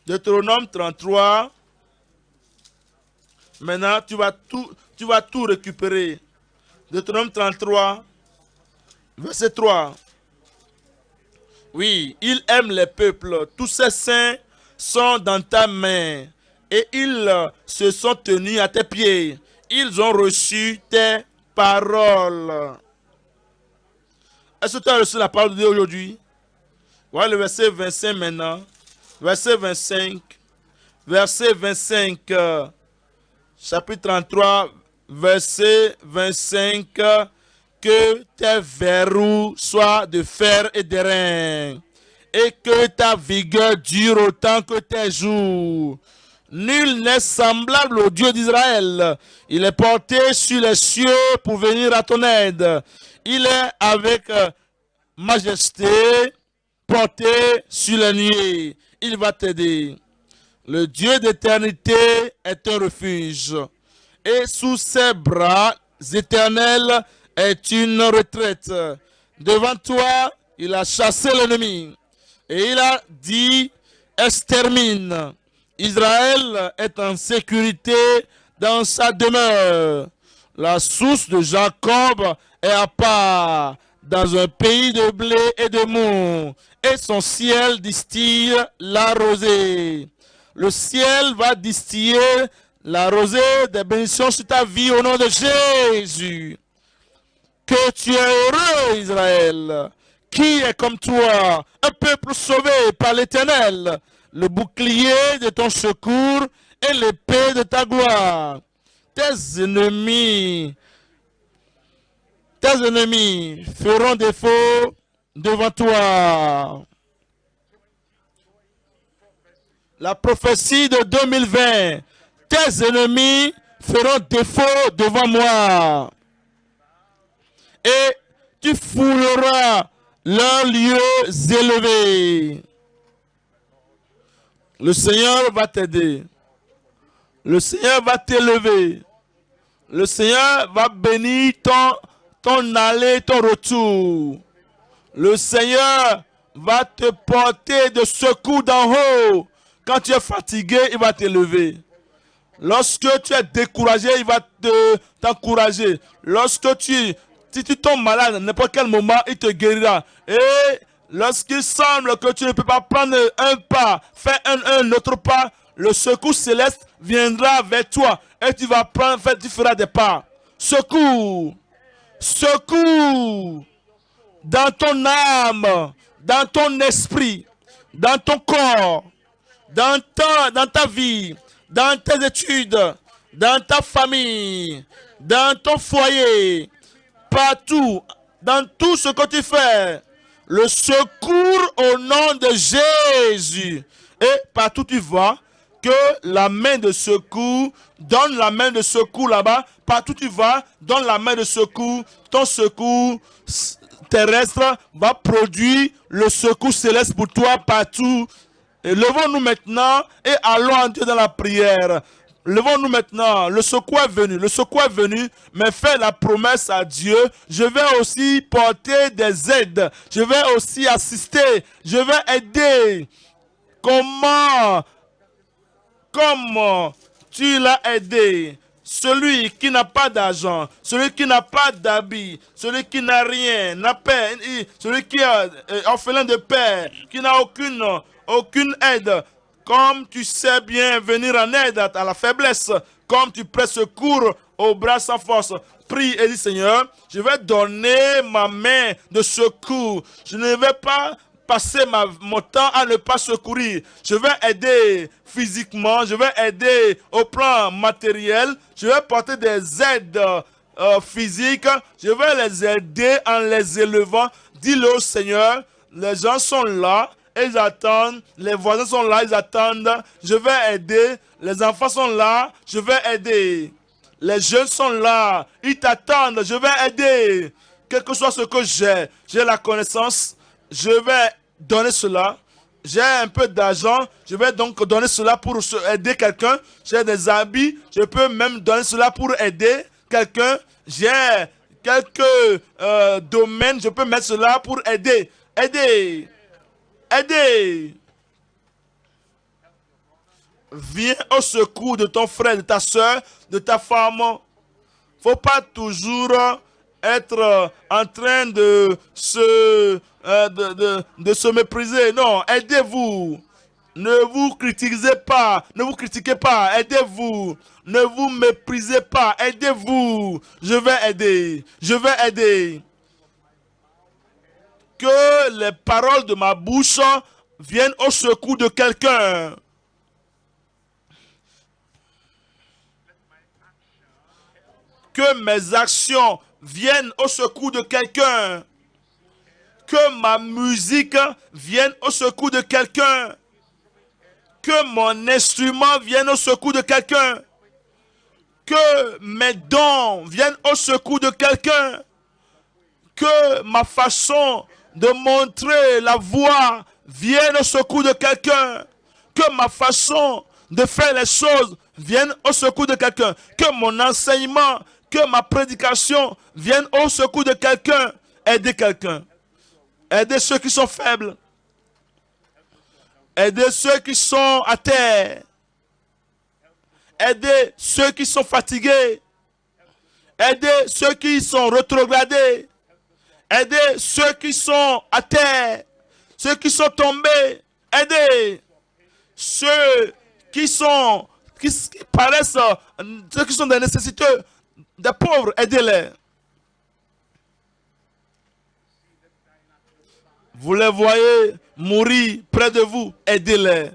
[SPEAKER 1] Deutéronome 33. Maintenant, tu vas tout récupérer. Deutéronome 33, verset 3. Oui, il aime les peuples. Tous ses saints sont dans ta main. Et ils se sont tenus à tes pieds. Ils ont reçu tes paroles. Est-ce que tu as reçu la parole de Dieu aujourd'hui? Voilà le verset 25 maintenant. Verset 25. Verset 25. Chapitre 33, verset 25. Que tes verrous soient de fer et d'airain, et que ta vigueur dure autant que tes jours. Nul n'est semblable au Dieu d'Israël. Il est porté sur les cieux pour venir à ton aide. Il est avec majesté porté sur les nuées. Il va t'aider. Le Dieu d'éternité est un refuge. Et sous ses bras éternels est une retraite. Devant toi, il a chassé l'ennemi. Et il a dit, extermine. Israël est en sécurité dans sa demeure. La source de Jacob est à part, dans un pays de blé et de mou. Et son ciel distille la rosée. Le ciel va distiller la rosée des bénédictions sur ta vie au nom de Jésus. Que tu es heureux, Israël. Qui est comme toi, un peuple sauvé par l'Éternel, le bouclier de ton secours et l'épée de ta gloire. Tes ennemis feront défaut devant toi. La prophétie de 2020, tes ennemis feront défaut devant moi. Et tu fouleras leurs lieux élevés. Le Seigneur va t'aider. Le Seigneur va t'élever. Le Seigneur va bénir ton aller, ton retour. Le Seigneur va te porter de secours d'en haut. Quand tu es fatigué, il va t'élever. Lorsque tu es découragé, il va t'encourager. Si tu tombes malade à n'importe quel moment, il te guérira. Et lorsqu'il semble que tu ne peux pas prendre un pas, faire un autre pas, le secours céleste viendra vers toi. Et tu vas tu feras des pas. Secours. Secours. Dans ton âme, dans ton esprit, dans ton corps, dans ta vie, dans tes études, dans ta famille, dans ton foyer, partout, dans tout ce que tu fais, le secours au nom de Jésus. Et partout tu vas, que la main de secours, donne la main de secours là-bas, partout où tu vas, donne la main de secours, ton secours terrestre va produire le secours céleste pour toi partout. Et levons-nous maintenant et allons en Dieu dans la prière. Levons-nous maintenant, le secours est venu, mais fais la promesse à Dieu, je vais aussi porter des aides, je vais aussi assister, je vais aider. Comment tu l'as aidé? Celui qui n'a pas d'argent, celui qui n'a pas d'habit, celui qui n'a rien, n'a père, celui qui est orphelin de père, qui n'a aucune aide. Comme tu sais bien venir en aide à la faiblesse, comme tu prêtes secours aux bras sans force. Prie et dis, Seigneur, je vais donner ma main de secours. Je ne vais pas passer mon temps à ne pas secourir. Je vais aider physiquement, je vais aider au plan matériel, je vais porter des aides physiques, je vais les aider en les élevant. Dis-le au Seigneur, les gens sont là, ils attendent, les voisins sont là, ils attendent, je vais aider, les enfants sont là, je vais aider. Les jeunes sont là, ils t'attendent, je vais aider. Quel que soit ce que j'ai la connaissance, je vais donner cela. J'ai un peu d'argent, je vais donc donner cela pour aider quelqu'un. J'ai des habits, je peux même donner cela pour aider quelqu'un. J'ai quelques domaines, je peux mettre cela pour aider. Aider. Viens au secours de ton frère, de ta soeur, de ta femme. Faut pas toujours être en train de se mépriser. Non, aidez-vous. Ne vous critiquez pas. Ne vous critiquez pas. Aidez-vous. Ne vous méprisez pas. Aidez-vous. Je vais aider. Je vais aider. Que les paroles de ma bouche viennent au secours de quelqu'un. Que mes actions viennent au secours de quelqu'un. Que ma musique vienne au secours de quelqu'un. Que mon instrument vienne au secours de quelqu'un. Que mes dons viennent au secours de quelqu'un. Que ma façon de montrer la voie vienne au secours de quelqu'un. Que ma façon de faire les choses vienne au secours de quelqu'un. Que mon enseignement, que ma prédication vienne au secours de quelqu'un. Aider quelqu'un. Aider ceux qui sont faibles. Aider ceux qui sont à terre. Aider ceux qui sont fatigués. Aider ceux qui sont rétrogradés. Aider ceux qui sont à terre. Ceux qui sont tombés. Aider ceux qui paraissent, ceux qui sont des nécessiteux, des pauvres. Aidez-les. Vous les voyez mourir près de vous, aidez-les.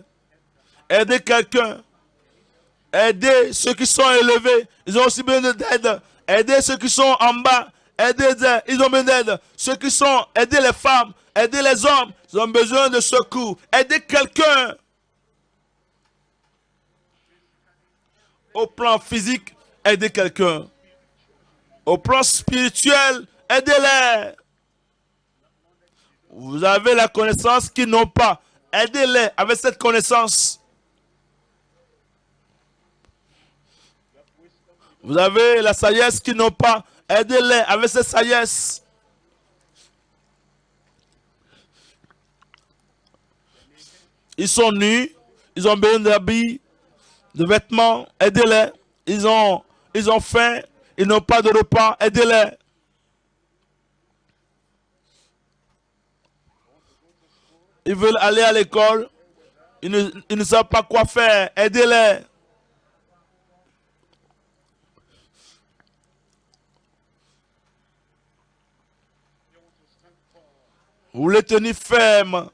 [SPEAKER 1] Aidez quelqu'un. Aidez ceux qui sont élevés, ils ont aussi besoin d'aide. Aidez ceux qui sont en bas, aidez-les, ils ont besoin d'aide. Ceux qui sont, aidez les femmes, aidez les hommes, ils ont besoin de secours. Aidez quelqu'un. Au plan physique, aidez quelqu'un. Au plan spirituel, aidez-les. Vous avez la connaissance qu'ils n'ont pas. Aidez-les avec cette connaissance. Vous avez la sagesse qu'ils n'ont pas. Aidez-les avec cette sagesse. Ils sont nus. Ils ont besoin d'habits, de vêtements. Aidez-les. Ils ont faim. Ils n'ont pas de repas. Aidez-les. Ils veulent aller à l'école. Ils ne savent pas quoi faire. Aidez-les. Vous les tenez fermes.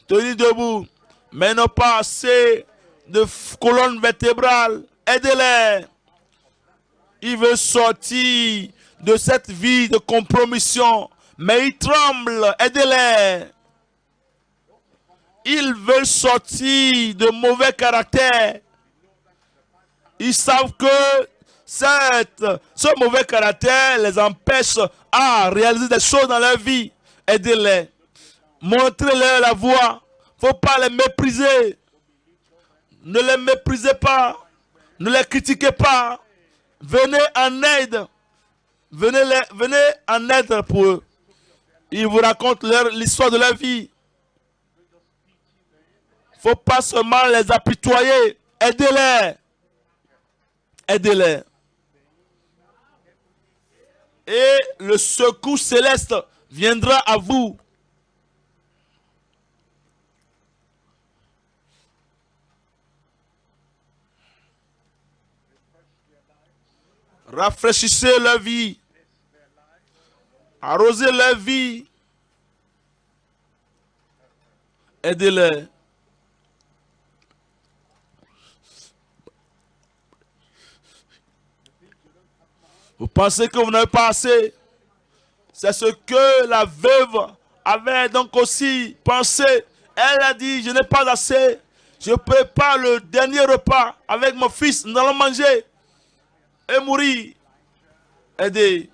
[SPEAKER 1] Tenez debout. Mais non pas assez de colonne vertébrale. Aidez-les. Ils veulent sortir de cette vie de compromission. Mais ils tremblent. Aidez-les. Ils veulent sortir de mauvais caractère. Ils savent que ce mauvais caractère les empêche à réaliser des choses dans leur vie. Aidez-les. Montrez-leur la voie. Il ne faut pas les mépriser. Ne les méprisez pas. Ne les critiquez pas. Venez en aide. Venez en aide pour eux. Ils vous racontent l'histoire de leur vie. Il ne faut pas seulement les apitoyer. Aidez-les. Aidez-les. Et le secours céleste viendra à vous. Rafraîchissez leur vie. Arrosez leur vie. Aidez-les. Vous pensez que vous n'avez pas assez. C'est ce que la veuve avait donc aussi pensé. Elle a dit, je n'ai pas assez. Je prépare le dernier repas avec mon fils. Nous allons manger et mourir. Aidez.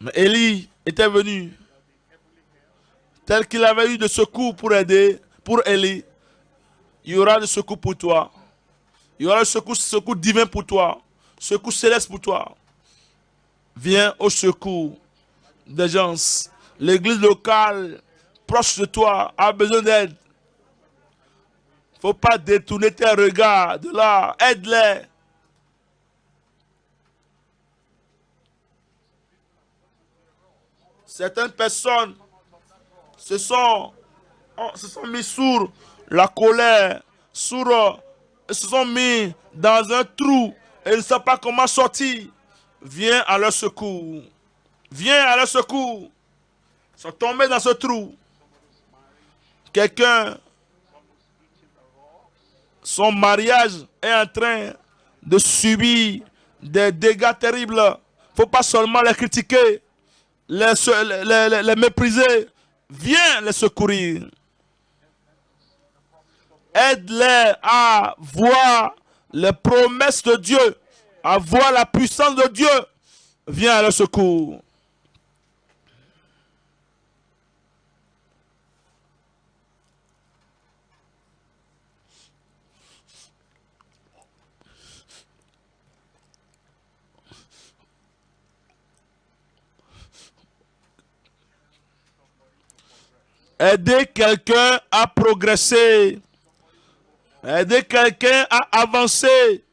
[SPEAKER 1] Mais Élie était venu. Tel qu'il avait eu de secours pour aider, pour Élie. Il y aura de secours pour toi. Il y aura le secours divin pour toi. Secours céleste pour toi. Viens au secours des gens. L'église locale, proche de toi, a besoin d'aide. Il ne faut pas détourner tes regards de là. Aide-les. Certaines personnes se sont mis sur la colère, se sont mis dans un trou et ils ne savent pas comment sortir. Viens à leur secours. Viens à leur secours. Ils sont tombés dans ce trou. Quelqu'un, son mariage est en train de subir des dégâts terribles. Il ne faut pas seulement les critiquer, les mépriser. Viens les secourir. Aide-les à voir les promesses de Dieu, à voir la puissance de Dieu. Viens à leur secours. Aider quelqu'un à progresser. Aider quelqu'un à avancer.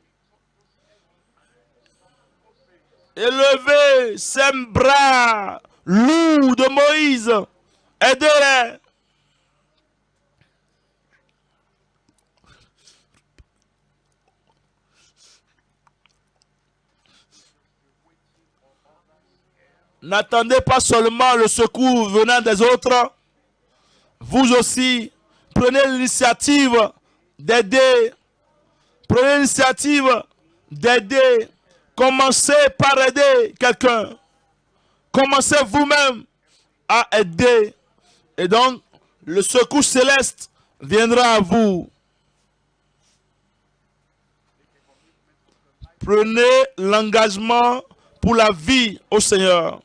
[SPEAKER 1] Élever ses bras lourds de Moïse. Aidez-les. N'attendez pas seulement le secours venant des autres. Vous aussi, prenez l'initiative d'aider. Prenez l'initiative d'aider. Commencez par aider quelqu'un. Commencez vous-même à aider. Et donc, le secours céleste viendra à vous. Prenez l'engagement pour la vie au Seigneur.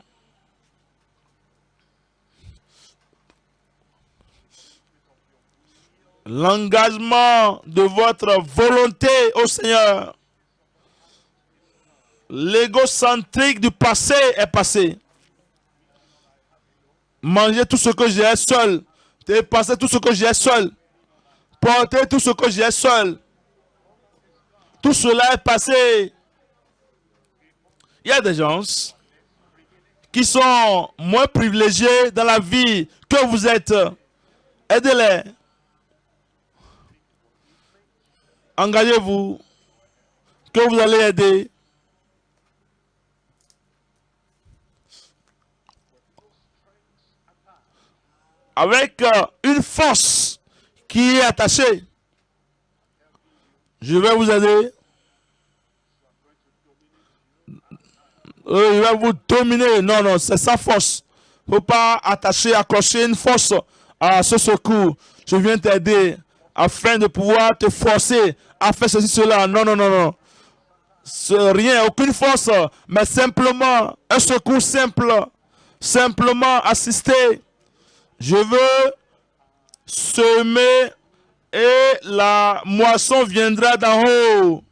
[SPEAKER 1] L'engagement de votre volonté au Seigneur. L'égocentrique du passé est passé. Mangez tout ce que j'ai seul. Dépassez tout ce que j'ai seul. Portez tout ce que j'ai seul. Tout cela est passé. Il y a des gens qui sont moins privilégiés dans la vie que vous êtes. Aidez-les. Engagez-vous, que vous allez aider. Avec une force qui est attachée. Je vais vous aider. Il va vous dominer. Non, non, c'est sa force. Il ne faut pas attacher, accrocher une force à ce secours. Je viens t'aider afin de pouvoir te forcer à faire ceci, cela. Non, non, non, non. Rien, aucune force, mais simplement un secours simple. Simplement assister. Je veux semer et la moisson viendra d'en haut.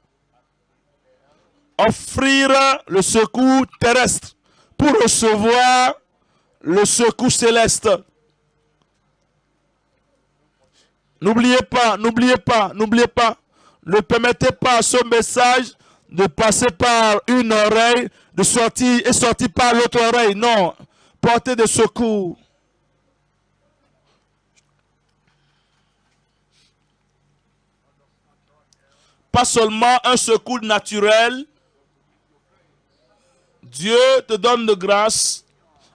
[SPEAKER 1] Offrir le secours terrestre pour recevoir le secours céleste. N'oubliez pas, n'oubliez pas, n'oubliez pas. Ne permettez pas à ce message de passer par une oreille, de sortir et sortir par l'autre oreille. Non, portez des secours. Pas seulement un secours naturel. Dieu te donne de grâce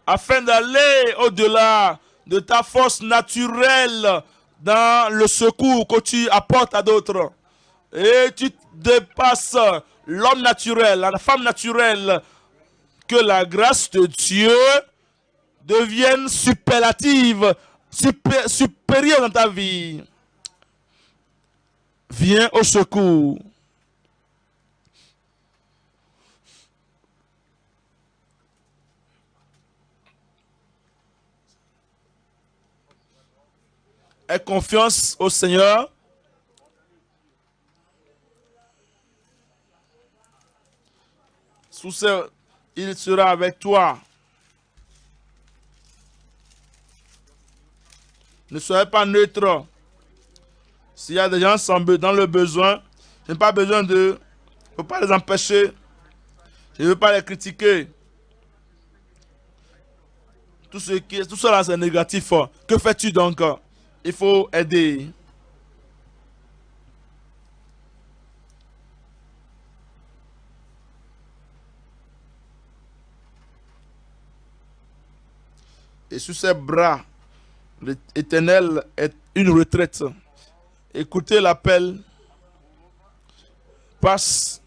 [SPEAKER 1] afin d'aller au-delà de ta force naturelle dans le secours que tu apportes à d'autres. Et tu dépasses l'homme naturel, la femme naturelle. Que la grâce de Dieu devienne superlative, supérieure dans ta vie. Viens au secours. Aie confiance au Seigneur. Sous ce, il sera avec toi. Ne soyez pas neutre. S'il y a des gens dans le besoin, je n'ai pas besoin de... Je ne peux pas les empêcher. Je ne veux pas les critiquer. Tout cela, c'est négatif. Que fais-tu donc? Il faut aider. Et sous ses bras, l'Éternel est une retraite. Écoutez l'appel. Passe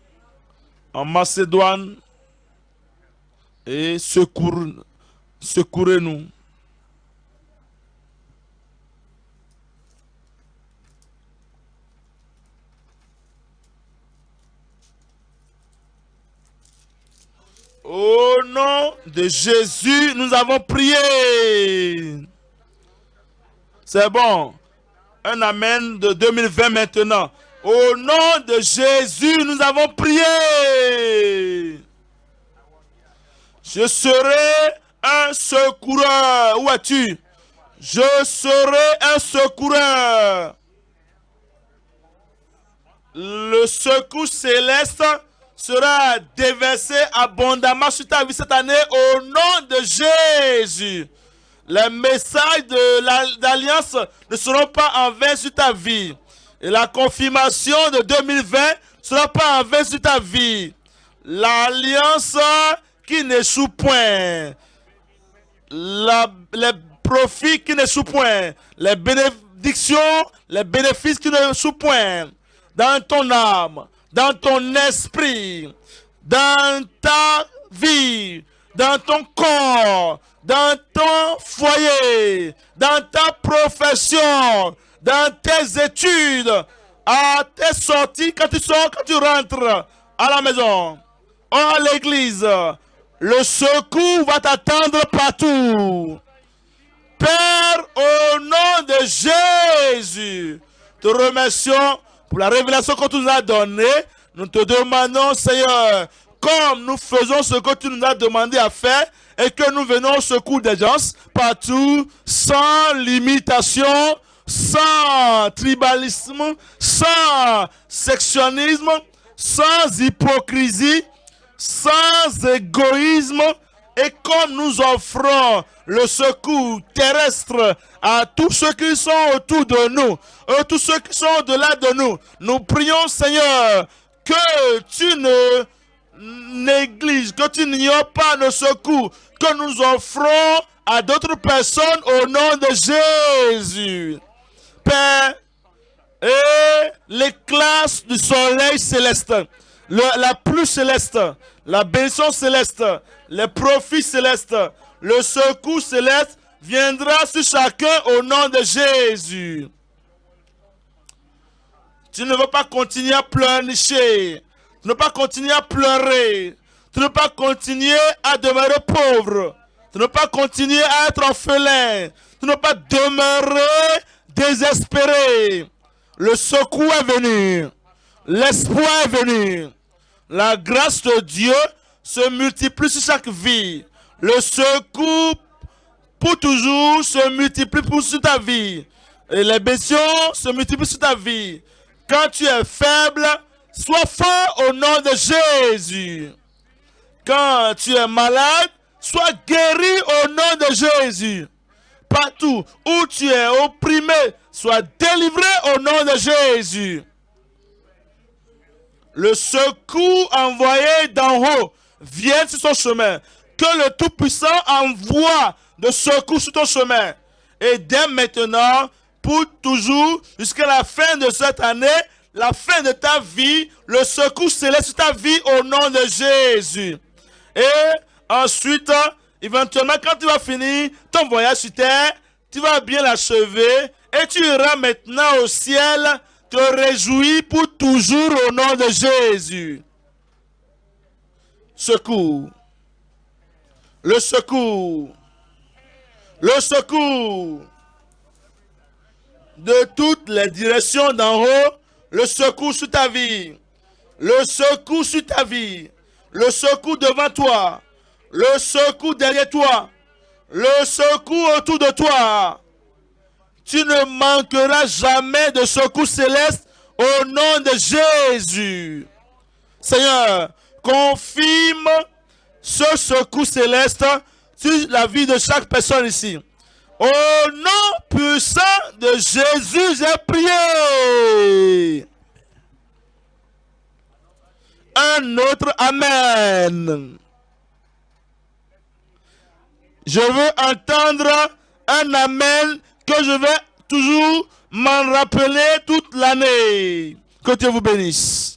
[SPEAKER 1] en Macédoine et secourez-nous. Au nom de Jésus, nous avons prié. C'est bon. Un amen de 2020 maintenant. Au nom de Jésus, nous avons prié. Je serai un secoureur. Où es-tu? Je serai un secoureur. Le secours céleste sera déversé abondamment sur ta vie cette année au nom de Jésus. Les messages d'alliance ne seront pas en vain sur ta vie. Et la confirmation de 2020 ne sera pas en vain sur ta vie. L'alliance qui n'échoue point. Les profits qui n'échouent point. Les bénédictions, les bénéfices qui n'échouent point. Dans ton âme, dans ton esprit, dans ta vie, dans ton corps, dans ton foyer, dans ta profession, dans tes études, à tes sorties, quand tu sors, quand tu rentres à la maison, à l'église, le secours va t'attendre partout. Père, au nom de Jésus, te remercions pour la révélation que tu nous as donnée. Nous te demandons, Seigneur, comme nous faisons ce que tu nous as demandé à faire et que nous venons au secours des gens partout, sans limitation, sans tribalisme, sans sectionnisme, sans hypocrisie, sans égoïsme, et comme nous offrons le secours terrestre à tous ceux qui sont autour de nous, tous ceux qui sont au-delà de nous, nous prions, Seigneur, que tu ne négliges, que tu n'ignores pas le secours que nous offrons à d'autres personnes au nom de Jésus. Père, et l'éclat du soleil céleste, la pluie céleste, la bénédiction céleste, les profits célestes, le secours céleste viendra sur chacun au nom de Jésus. Tu ne veux pas continuer à pleurnicher. Tu ne veux pas continuer à pleurer. Tu ne veux pas continuer à demeurer pauvre. Tu ne veux pas continuer à être orphelin. Tu ne veux pas demeurer désespéré. Le secours est venu. L'espoir est venu. La grâce de Dieu se multiplie sur chaque vie. Le secours pour toujours se multiplie sur ta vie. Et les bénédictions se multiplient sur ta vie. Quand tu es faible, sois fort au nom de Jésus. Quand tu es malade, sois guéri au nom de Jésus. Partout où tu es opprimé, sois délivré au nom de Jésus. Le secours envoyé d'en haut vient sur ton chemin. Que le Tout-Puissant envoie de secours sur ton chemin. Et dès maintenant, pour toujours, jusqu'à la fin de cette année, la fin de ta vie, le secours céleste sur ta vie au nom de Jésus. Et ensuite, éventuellement, quand tu vas finir ton voyage sur terre, tu vas bien l'achever et tu iras maintenant au ciel, te réjouir pour toujours au nom de Jésus. Secours. Le secours. Le secours. De toutes les directions d'en haut, le secours sur ta vie. Le secours sur ta vie. Le secours devant toi. Le secours derrière toi. Le secours autour de toi. Tu ne manqueras jamais de secours céleste au nom de Jésus. Seigneur, confirme ce secours céleste sur la vie de chaque personne ici. Au nom puissant de Jésus, j'ai prié. Un autre Amen. Je veux entendre un Amen que je vais toujours m'en rappeler toute l'année. Que Dieu vous bénisse.